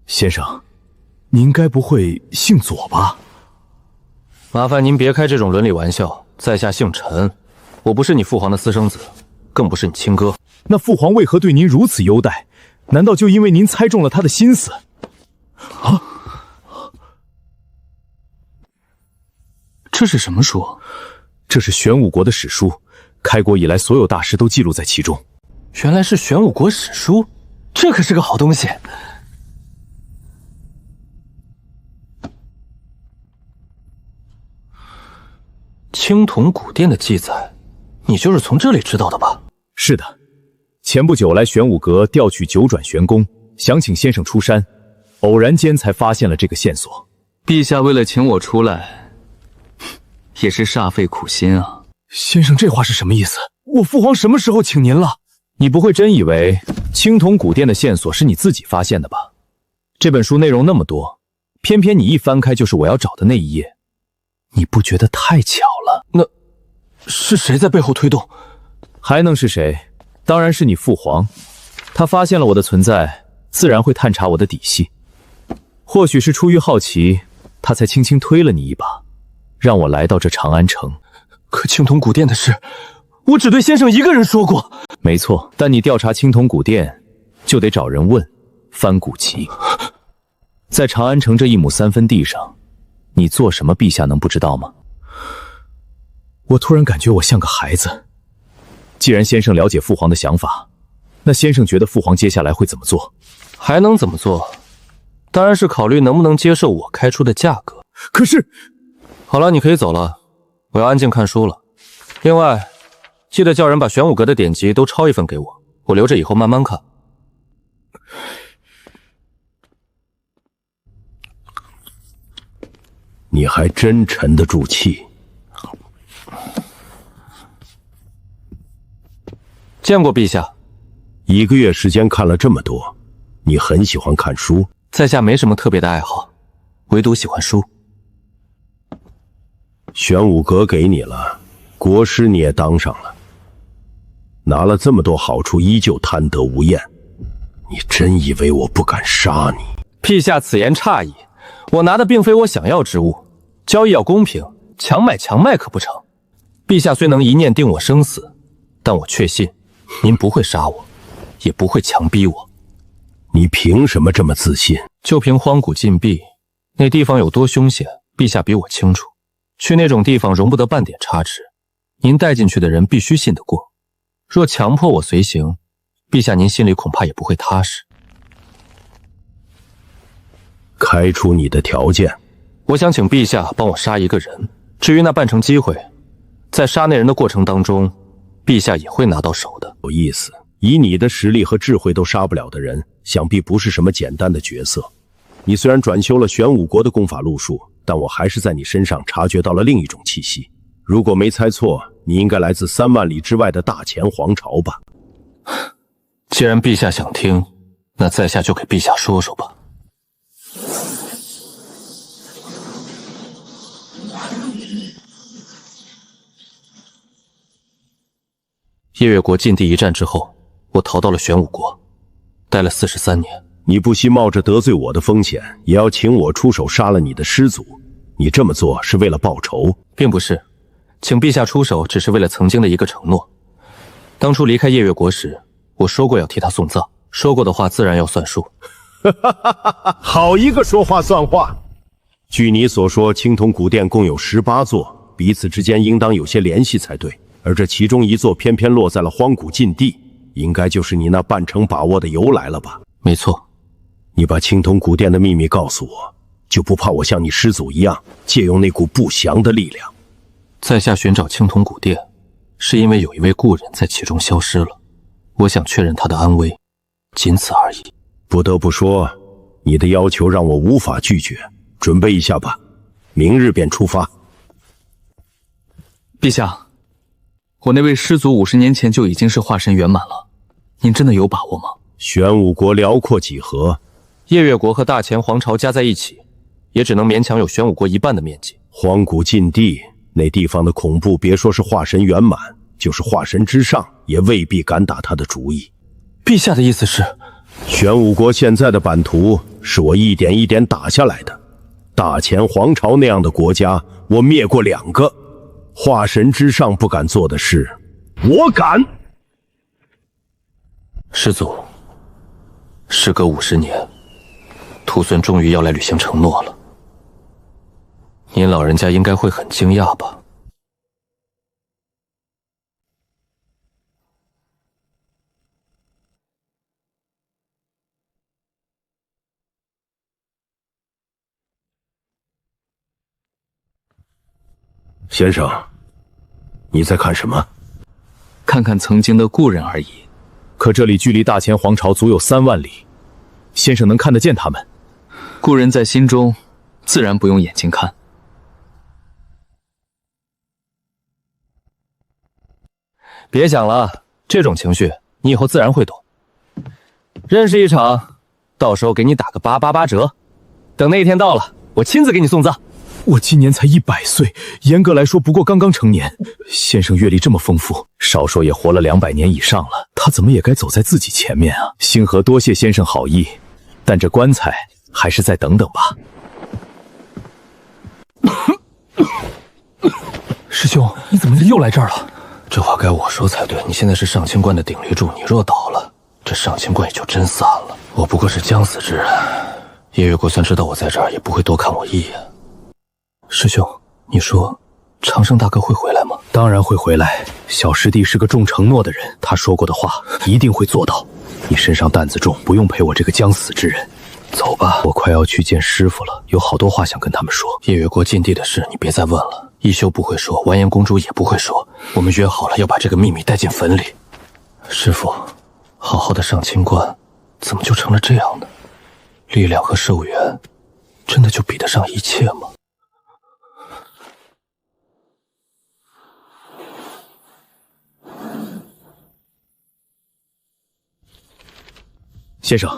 先生，您该不会姓左吧？麻烦您别开这种伦理玩笑。在下姓陈，我不是你父皇的私生子，更不是你亲哥。那父皇为何对您如此优待？难道就因为您猜中了他的心思？啊！这是什么书？这是玄武国的史书，开国以来所有大事都记录在其中。原来是玄武国史书，这可是个好东西。青铜古殿的记载，你就是从这里知道的吧？是的，前不久来玄武阁调取九转玄功，想请先生出山，偶然间才发现了这个线索。陛下为了请我出来，也是煞费苦心啊。先生这话是什么意思？我父皇什么时候请您了？你不会真以为青铜古殿的线索是你自己发现的吧？这本书内容那么多，偏偏你一翻开就是我要找的那一页，你不觉得太巧了？那是谁在背后推动？还能是谁？当然是你父皇。他发现了我的存在，自然会探查我的底细。或许是出于好奇，他才轻轻推了你一把，让我来到这长安城。可青铜古殿的事，我只对先生一个人说过。没错，但你调查青铜古殿，就得找人问，翻古籍。在长安城这1亩3分地上，你做什么，陛下能不知道吗？我突然感觉我像个孩子。既然先生了解父皇的想法，那先生觉得父皇接下来会怎么做？还能怎么做？当然是考虑能不能接受我开出的价格。可是……好了，你可以走了，我要安静看书了。另外，记得叫人把玄武阁的典籍都抄一份给我，我留着以后慢慢看。你还真沉得住气。见过陛下。1个月时间看了这么多，你很喜欢看书？在下没什么特别的爱好，唯独喜欢书。玄武阁给你了，国师你也当上了，拿了这么多好处，依旧贪得无厌。你真以为我不敢杀你？陛下此言差矣，我拿的并非我想要之物，交易要公平，强买强卖可不成？陛下虽能一念定我生死，但我确信您不会杀我，也不会强逼我。你凭什么这么自信？就凭荒古禁闭，那地方有多凶险，陛下比我清楚。去那种地方容不得半点差池，您带进去的人必须信得过。若强迫我随行，陛下您心里恐怕也不会踏实。开出你的条件。我想请陛下帮我杀一个人，至于那半成机会，在杀那人的过程当中，陛下也会拿到手的。有意思，以你的实力和智慧都杀不了的人，想必不是什么简单的角色。你虽然转修了玄武国的功法路数，但我还是在你身上察觉到了另一种气息。如果没猜错，你应该来自3万里之外的大前皇朝吧？既然陛下想听，那在下就给陛下说说吧。夜月国禁地一战之后，我逃到了玄武国，待了43年。你不惜冒着得罪我的风险，也要请我出手杀了你的师祖。你这么做是为了报仇？并不是，请陛下出手只是为了曾经的一个承诺。当初离开夜月国时，我说过要替他送葬，说过的话自然要算数。好一个说话算话！据你所说，青铜古殿共有18座，彼此之间应当有些联系才对。而这其中一座偏偏落在了荒古禁地，应该就是你那半成把握的由来了吧？没错。你把青铜古殿的秘密告诉我，就不怕我像你师祖一样，借用那股不祥的力量？在下寻找青铜古殿，是因为有一位故人在其中消失了，我想确认他的安危，仅此而已。不得不说，你的要求让我无法拒绝。准备一下吧，明日便出发。陛下，我那位师祖50年前就已经是化神圆满了，您真的有把握吗？玄武国辽阔几何？夜月国和大前皇朝加在一起，也只能勉强有玄武国一半的面积。荒古禁地，那地方的恐怖，别说是化神圆满，就是化神之上，也未必敢打他的主意。陛下的意思是，玄武国现在的版图是我一点一点打下来的。大前皇朝那样的国家，我灭过2个。化神之上不敢做的事，我敢。师祖，时隔50年，徒孙终于要来履行承诺了。您老人家应该会很惊讶吧？先生，你在看什么？看看曾经的故人而已。可这里距离大前皇朝足有3万里，先生能看得见他们？故人在心中，自然不用眼睛看。别想了，这种情绪你以后自然会懂。认识一场，到时候给你打个888折。等那一天到了，我亲自给你送葬。我今年才100岁，严格来说不过刚刚成年。先生阅历这么丰富，少说也活了200年以上了，他怎么也该走在自己前面啊！星河多谢先生好意，但这棺材还是再等等吧。师兄，你怎么又来这儿了？这话该我说才对。你现在是上清观的顶立柱，你若倒了，这上清观也就真散了。我不过是将死之人，夜月国算知道我在这儿，也不会多看我一眼。师兄，你说长生大哥会回来吗？当然会回来，小师弟是个重承诺的人，他说过的话一定会做到。你身上担子重，不用陪我这个将死之人。走吧，我快要去见师傅了，有好多话想跟他们说。夜月国禁地的事你别再问了，一休不会说，完颜公主也不会说，我们约好了要把这个秘密带进坟里。师傅，好好的上清观，怎么就成了这样呢？力量和寿元，真的就比得上一切吗？先生，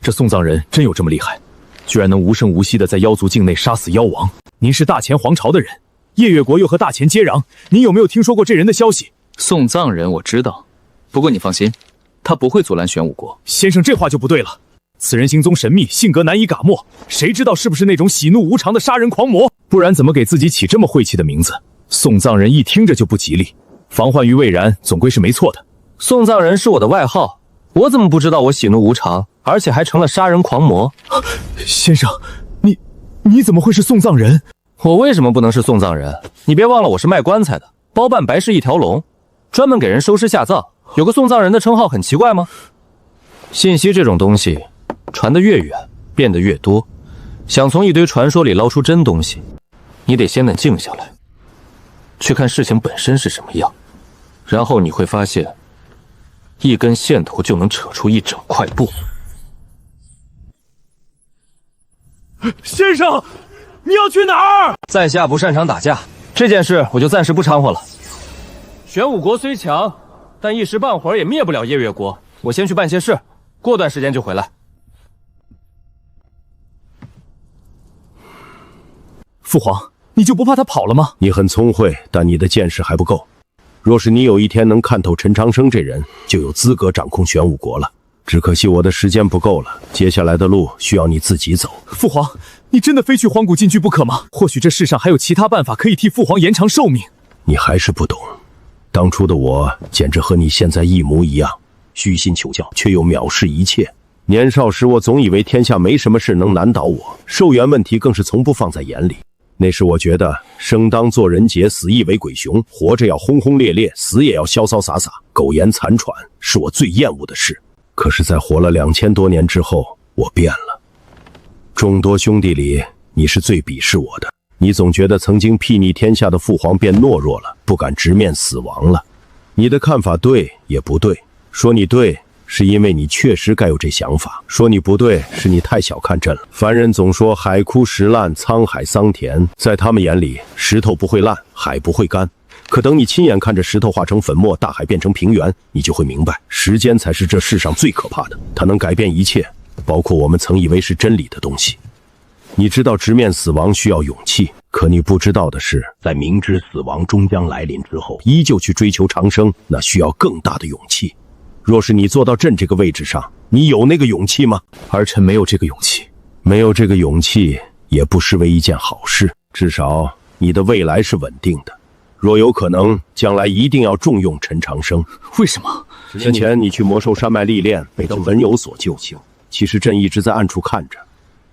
这送葬人真有这么厉害，居然能无声无息地在妖族境内杀死妖王。您是大前皇朝的人，夜月国又和大前接壤，您有没有听说过这人的消息？送葬人我知道，不过你放心，他不会阻拦玄武国。先生这话就不对了，此人行踪神秘，性格难以嘎没，谁知道是不是那种喜怒无常的杀人狂魔？不然怎么给自己起这么晦气的名字？送葬人一听着就不吉利，防患于未然总归是没错的。送葬人是我的外号，我怎么不知道我喜怒无常，而且还成了杀人狂魔？先生，你怎么会是送葬人？我为什么不能是送葬人？你别忘了我是卖棺材的，包办白事一条龙，专门给人收尸下葬，有个送葬人的称号很奇怪吗？信息这种东西，传得越远，变得越多。想从一堆传说里捞出真东西，你得先冷静下来，去看事情本身是什么样，然后你会发现，一根线头就能扯出一整块布。先生，你要去哪儿？在下不擅长打架，这件事我就暂时不掺和了。玄武国虽强，但一时半会儿也灭不了夜月国。我先去办些事，过段时间就回来。父皇，你就不怕他跑了吗？你很聪慧，但你的见识还不够。若是你有一天能看透陈长生这人，就有资格掌控玄武国了。只可惜我的时间不够了，接下来的路需要你自己走。父皇，你真的非去荒古禁区不可吗？或许这世上还有其他办法可以替父皇延长寿命。你还是不懂，当初的我简直和你现在一模一样，虚心求教，却又藐视一切。年少时我总以为天下没什么事能难倒我，寿元问题更是从不放在眼里。那时我觉得生当作人杰，死亦为鬼雄，活着要轰轰烈烈，死也要潇潇洒洒，苟延残喘是我最厌恶的事。可是在活了2000多年之后，我变了。众多兄弟里你是最鄙视我的。你总觉得曾经睥睨天下的父皇变懦弱了，不敢直面死亡了。你的看法对也不对，说你对是因为你确实该有这想法，说你不对是你太小看朕了。凡人总说海枯石烂，沧海桑田，在他们眼里，石头不会烂，海不会干。可等你亲眼看着石头化成粉末，大海变成平原，你就会明白，时间才是这世上最可怕的，它能改变一切，包括我们曾以为是真理的东西。你知道直面死亡需要勇气，可你不知道的是，在明知死亡终将来临之后，依旧去追求长生，那需要更大的勇气。若是你坐到朕这个位置上，你有那个勇气吗？儿臣没有这个勇气。没有这个勇气，也不失为一件好事。至少你的未来是稳定的。若有可能，将来一定要重用陈长生。为什么？10年前你去魔兽山脉历练，被他文有所救。其实朕一直在暗处看着。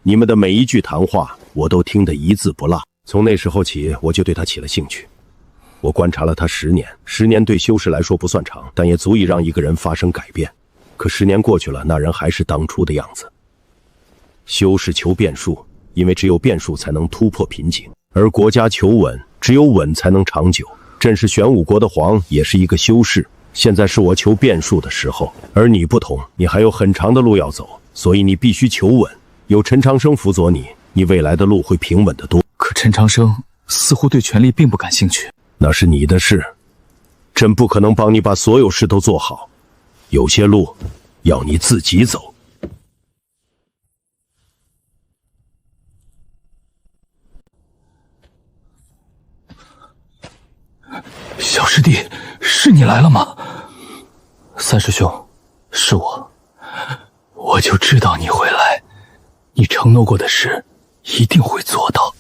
你们的每一句谈话，我都听得一字不落。从那时候起，我就对他起了兴趣。我观察了他10年，10年对修士来说不算长，但也足以让一个人发生改变。可10年过去了，那人还是当初的样子。修士求变数，因为只有变数才能突破瓶颈；而国家求稳，只有稳才能长久。朕是玄武国的皇，也是一个修士。现在是我求变数的时候，而你不同，你还有很长的路要走，所以你必须求稳。有陈长生辅佐你，你未来的路会平稳得多。可陈长生似乎对权力并不感兴趣。那是你的事，朕不可能帮你把所有事都做好，有些路要你自己走。小师弟，是你来了吗？三师兄，是我。我就知道你会来。你承诺过的事，一定会做到。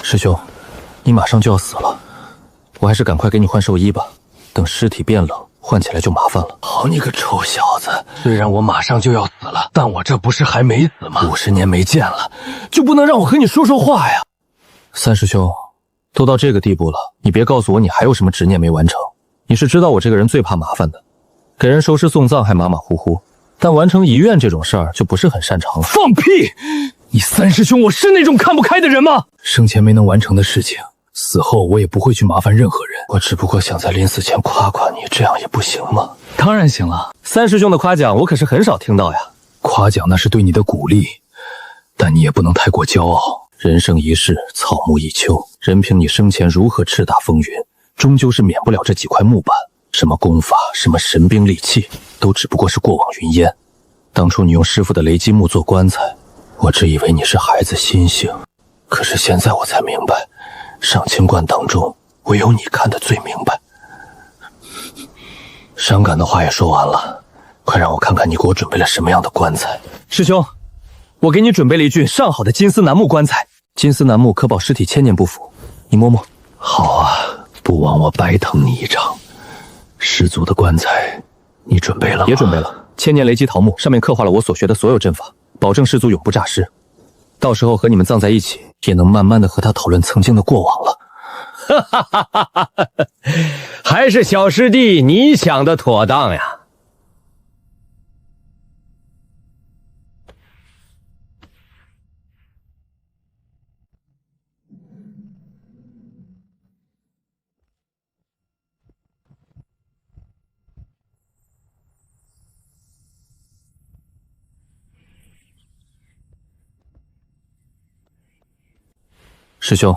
师兄，你马上就要死了，我还是赶快给你换寿衣吧。等尸体变冷，换起来就麻烦了。好你个臭小子！虽然我马上就要死了，但我这不是还没死吗？50年没见了，就不能让我和你说说话呀？三师兄，都到这个地步了，你别告诉我你还有什么执念没完成。你是知道我这个人最怕麻烦的，给人收尸送葬还马马虎虎，但完成遗愿这种事儿就不是很擅长了。放屁！你三师兄我是那种看不开的人吗？生前没能完成的事情，死后我也不会去麻烦任何人。我只不过想在临死前夸夸你，这样也不行吗？当然行了。三师兄的夸奖我可是很少听到呀。夸奖那是对你的鼓励，但你也不能太过骄傲。人生一世，草木一秋，任凭你生前如何叱咤风云，终究是免不了这几块木板。什么功法，什么神兵利器，都只不过是过往云烟。当初你用师傅的雷击木做棺材，我只以为你是孩子心性，可是现在我才明白，上清观当中唯有你看得最明白。伤感的话也说完了，快让我看看你给我准备了什么样的棺材。师兄，我给你准备了一具上好的金丝楠木棺材，金丝楠木可保尸体千年不腐，你摸摸。好啊，不枉我白疼你一场。师祖的棺材你准备了吗？也准备了，千年雷击桃木，上面刻画了我所学的所有阵法，保证师祖永不诈尸。到时候和你们葬在一起，也能慢慢的和他讨论曾经的过往了。哈哈哈哈哈！还是小师弟你想的妥当呀。师兄，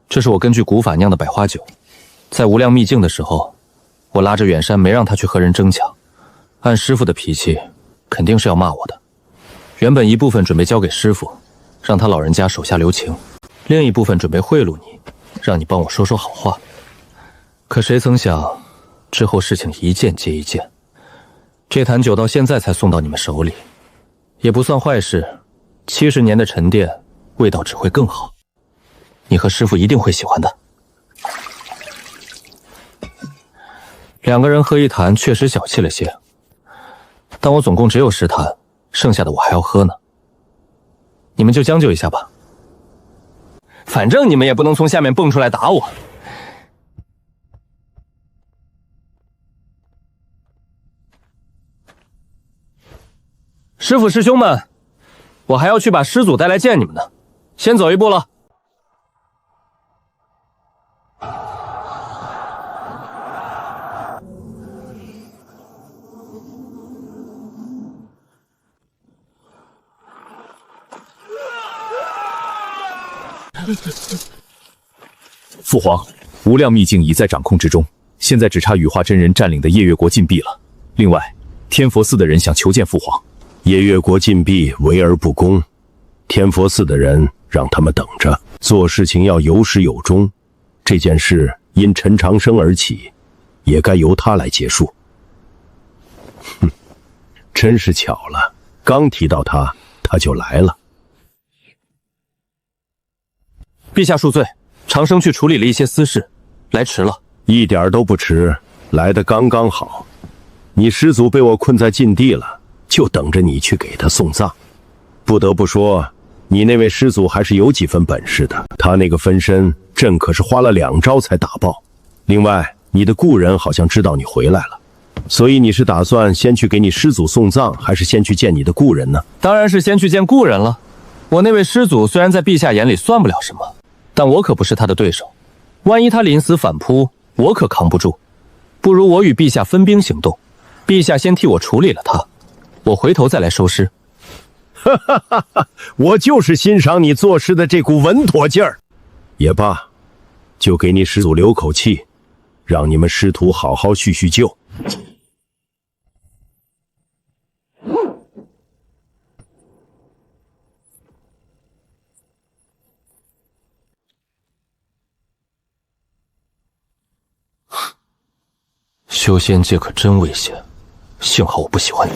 这是我根据古法酿的百花酒，在无量秘境的时候，我拉着远山没让他去和人争抢，按师傅的脾气，肯定是要骂我的。原本一部分准备交给师傅，让他老人家手下留情，另一部分准备贿赂你，让你帮我说说好话。可谁曾想，之后事情一件接一件，这坛酒到现在才送到你们手里，也不算坏事。70年的沉淀，味道只会更好。你和师傅一定会喜欢的。2个人喝一坛确实小气了些，但我总共只有10坛，剩下的我还要喝呢。你们就将就一下吧，反正你们也不能从下面蹦出来打我。师傅师兄们，我还要去把师祖带来见你们呢。先走一步了。父皇，无量秘境已在掌控之中，现在只差羽化真人占领的夜月国禁闭了。另外，天佛寺的人想求见父皇。夜月国禁闭，为而不恭。天佛寺的人让他们等着，做事情要有始有终。这件事因陈长生而起，也该由他来结束。哼，真是巧了，刚提到他，他就来了。陛下恕罪，长生去处理了一些私事，来迟了。一点都不迟，来得刚刚好。你师祖被我困在禁地了，就等着你去给他送葬。不得不说，你那位师祖还是有几分本事的，他那个分身，朕可是花了2招才打爆。另外，你的故人好像知道你回来了，所以你是打算先去给你师祖送葬，还是先去见你的故人呢？当然是先去见故人了。我那位师祖虽然在陛下眼里算不了什么，但我可不是他的对手，万一他临死反扑，我可扛不住。不如我与陛下分兵行动，陛下先替我处理了他，我回头再来收尸。哈哈哈哈！我就是欣赏你做事的这股稳妥劲儿。也罢，就给你师祖留口气，让你们师徒好好叙叙旧。修仙界可真危险，幸好我不喜欢你。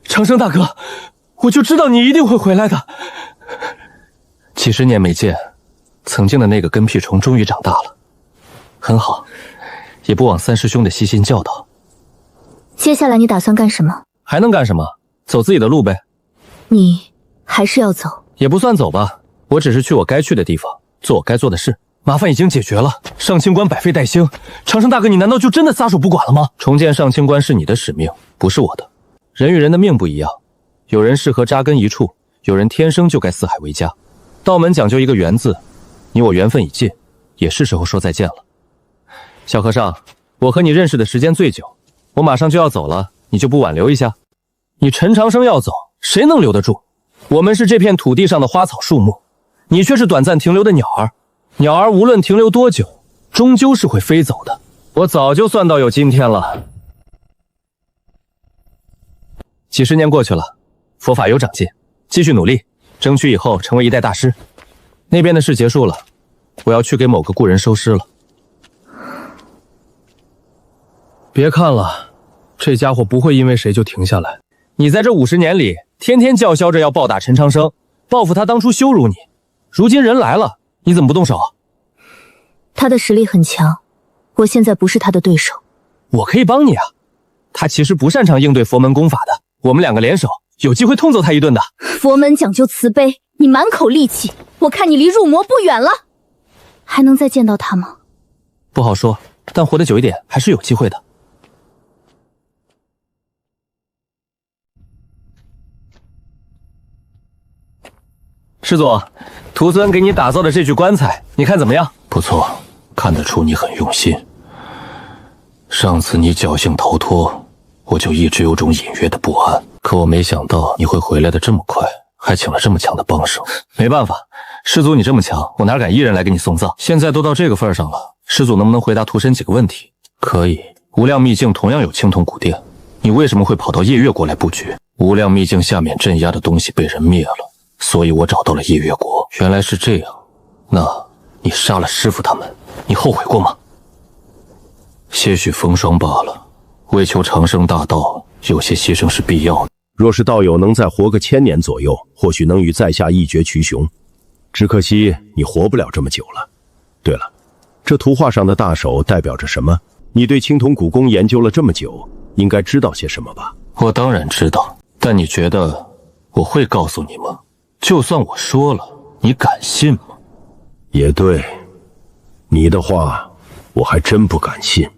长生大哥，我就知道你一定会回来的。几十年没见，曾经的那个跟屁虫终于长大了，很好，也不枉三师兄的悉心教导。接下来你打算干什么？还能干什么？走自己的路呗。你还是要走？也不算走吧，我只是去我该去的地方，做我该做的事。麻烦已经解决了，上清关百废待兴。长生大哥，你难道就真的撒手不管了吗？重建上清关是你的使命，不是我的。人与人的命不一样，有人适合扎根一处，有人天生就该四海为家。道门讲究一个缘字，你我缘分已尽，也是时候说再见了。小和尚，我和你认识的时间最久，我马上就要走了，你就不挽留一下？你陈长生要走，谁能留得住？我们是这片土地上的花草树木，你却是短暂停留的鸟儿。鸟儿无论停留多久，终究是会飞走的。我早就算到有今天了。几十年过去了，佛法有长进，继续努力，争取以后成为一代大师。那边的事结束了，我要去给某个故人收尸了。别看了，这家伙不会因为谁就停下来。你在这50年里，天天叫嚣着要暴打陈长生，报复他当初羞辱你。如今人来了，你怎么不动手？他的实力很强，我现在不是他的对手。我可以帮你啊。他其实不擅长应对佛门功法的，我们2个联手，有机会痛揍他一顿的。佛门讲究慈悲，你满口戾气，我看你离入魔不远了。还能再见到他吗？不好说，但活得久一点还是有机会的。师祖，徒孙给你打造的这具棺材，你看怎么样？不错，看得出你很用心。上次你侥幸逃脱，我就一直有种隐约的不安，可我没想到你会回来的这么快，还请了这么强的帮手。没办法，师祖你这么强，我哪敢一人来给你送葬？现在都到这个份上了，师祖能不能回答徒身几个问题？可以。无量秘境同样有青铜古殿，你为什么会跑到夜月国来布局？无量秘境下面镇压的东西被人灭了，所以我找到了夜月国。原来是这样，那你杀了师父他们，你后悔过吗？些许风霜罢了，为求长生大道，有些牺牲是必要的。若是道友能再活个1000年左右，或许能与在下一决雌雄。只可惜你活不了这么久了。对了，这图画上的大手代表着什么？你对青铜古宫研究了这么久，应该知道些什么吧？我当然知道，但你觉得我会告诉你吗？就算我说了，你敢信吗？也对，你的话我还真不敢信。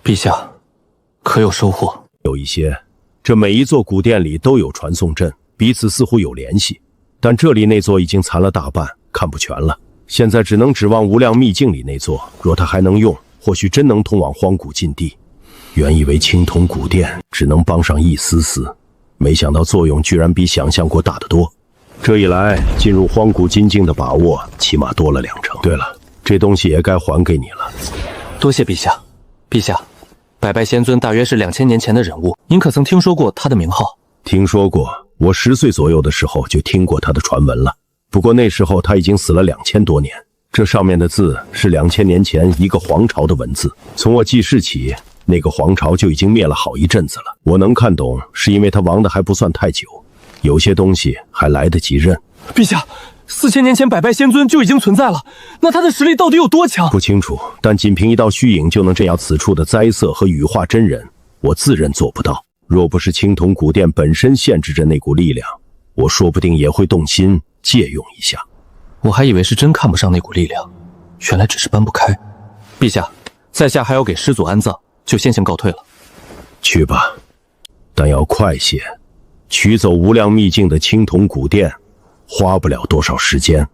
陛下，可有收获？有一些，这每一座古殿里都有传送阵，彼此似乎有联系，但这里那座已经残了大半，看不全了。现在只能指望无量秘境里那座，若它还能用，或许真能通往荒古禁地。原以为青铜古殿只能帮上一丝丝，没想到作用居然比想象过大得多。这一来，进入荒古禁境的把握起码多了2成。对了，这东西也该还给你了。多谢陛下。陛下，百拜仙尊大约是2000年前的人物，您可曾听说过他的名号？听说过，我10岁左右的时候就听过他的传闻了。不过那时候他已经死了2000多年，这上面的字是2000年前一个皇朝的文字。从我记事起，那个皇朝就已经灭了好一阵子了。我能看懂，是因为他亡的还不算太久，有些东西还来得及认。陛下，4000年前百拜仙尊就已经存在了，那他的实力到底有多强？不清楚，但仅凭一道虚影就能镇压此处的灾色和羽化真人，我自认做不到。若不是青铜古殿本身限制着那股力量，我说不定也会动心借用一下。我还以为是真看不上那股力量，原来只是搬不开。陛下，在下还要给师祖安葬，就先行告退了。去吧，但要快些，取走无量秘境的青铜古殿花不了多少时间。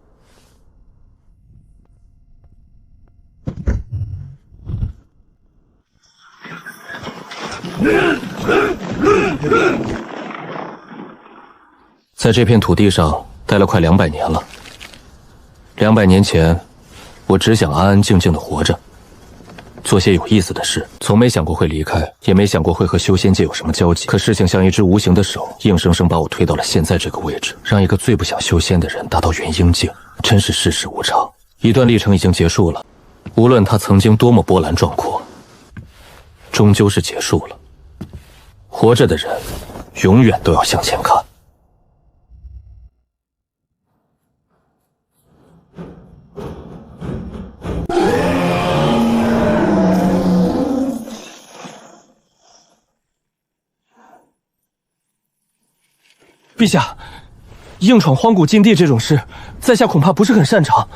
在这片土地上待了快200年了。200年前，我只想安安静静的活着，做些有意思的事，从没想过会离开，也没想过会和修仙界有什么交集。可事情像一只无形的手，硬生生把我推到了现在这个位置，让一个最不想修仙的人达到元婴境，真是世事无常。一段历程已经结束了，无论它曾经多么波澜壮阔，终究是结束了。活着的人，永远都要向前看。陛下，硬闯荒古禁地这种事，在下恐怕不是很擅长，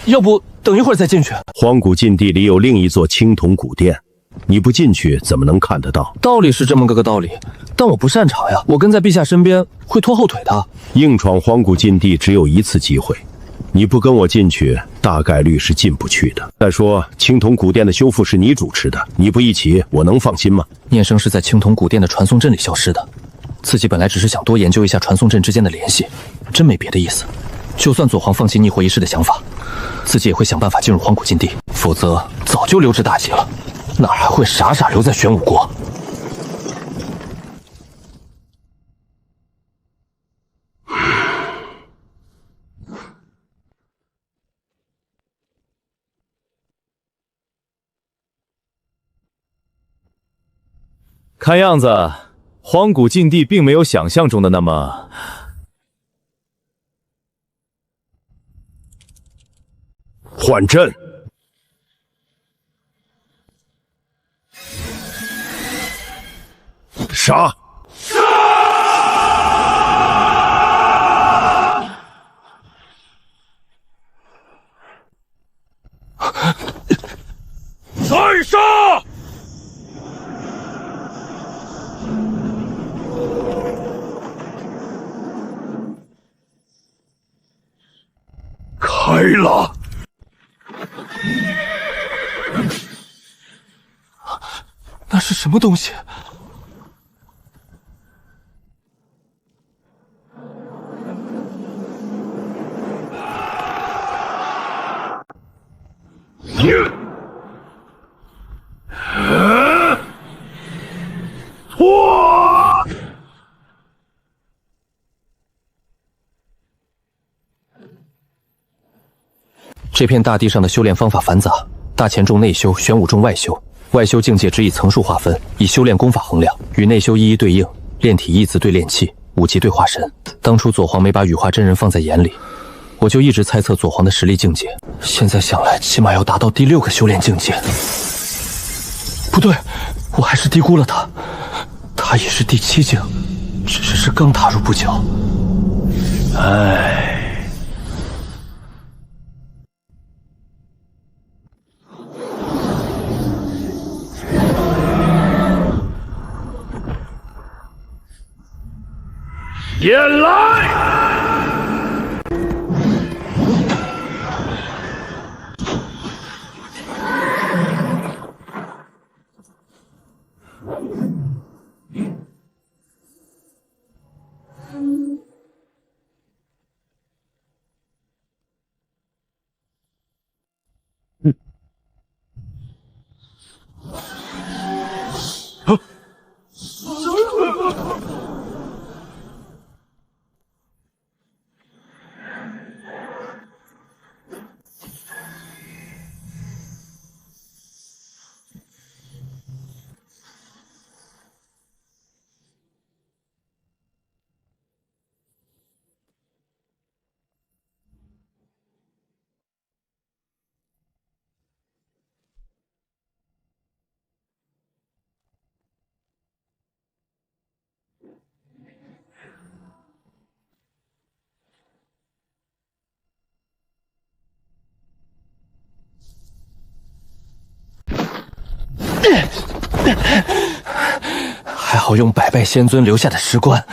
要不等一会儿再进去。荒古禁地里有另一座青铜古殿，你不进去怎么能看得到？道理是这么个道理，但我不擅长呀，我跟在陛下身边会拖后腿的。硬闯荒古禁地只有一次机会，你不跟我进去，大概率是进不去的。再说，青铜古殿的修复是你主持的，你不一起，我能放心吗？念生是在青铜古殿的传送阵里消失的。自己本来只是想多研究一下传送阵之间的联系，真没别的意思。就算左皇放弃逆火一事的想法，自己也会想办法进入荒古禁地，否则早就溜之大吉了，哪还会傻傻留在玄武国？看样子，荒古禁地并没有想象中的那么……换阵！杀！再杀！开了！那是什么东西？这片大地上的修炼方法繁杂，大乾重内修，玄武重外修。外修境界只以层数划分，以修炼功法衡量，与内修一一对应。炼体一字对炼气，武级对化神。当初左皇没把羽化真人放在眼里，我就一直猜测左皇的实力境界。现在想来，起码要达到第6个修炼境界。不对，我还是低估了他，他已是第7境，只是刚踏入不久。唉。也来！还好用百拜仙尊留下的石棺。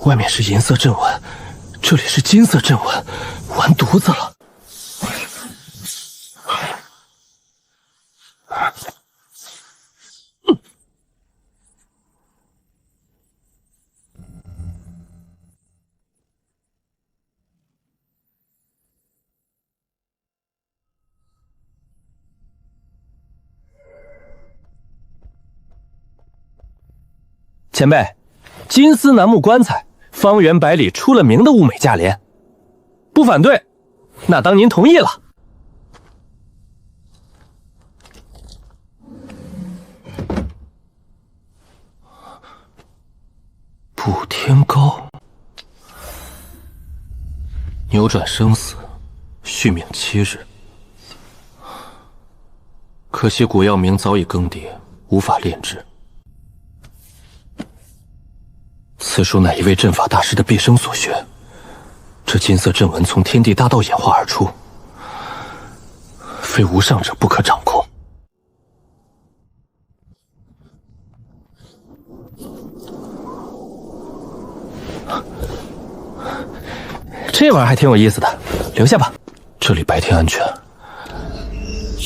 外面是银色阵纹，这里是金色阵纹，完犊子了！前辈，金丝楠木棺材，方圆百里出了名的物美价廉，不反对，那当您同意了。补天膏，扭转生死，续命7日。可惜古药名早已更迭，无法炼制。此书乃一位阵法大师的毕生所学，这金色阵纹从天地大道演化而出，非无上者不可掌控。这玩意儿还挺有意思的，留下吧。这里白天安全，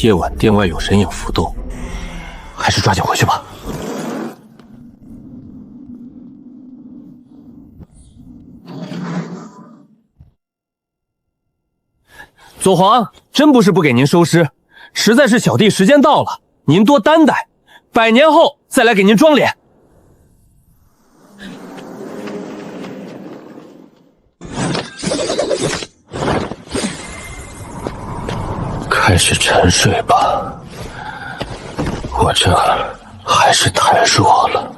夜晚殿外有人影浮动，还是抓紧回去吧。左皇真不是不给您收尸，实在是小弟时间到了，您多担待，100年后再来给您装脸。开始沉睡吧，我这还是太弱了。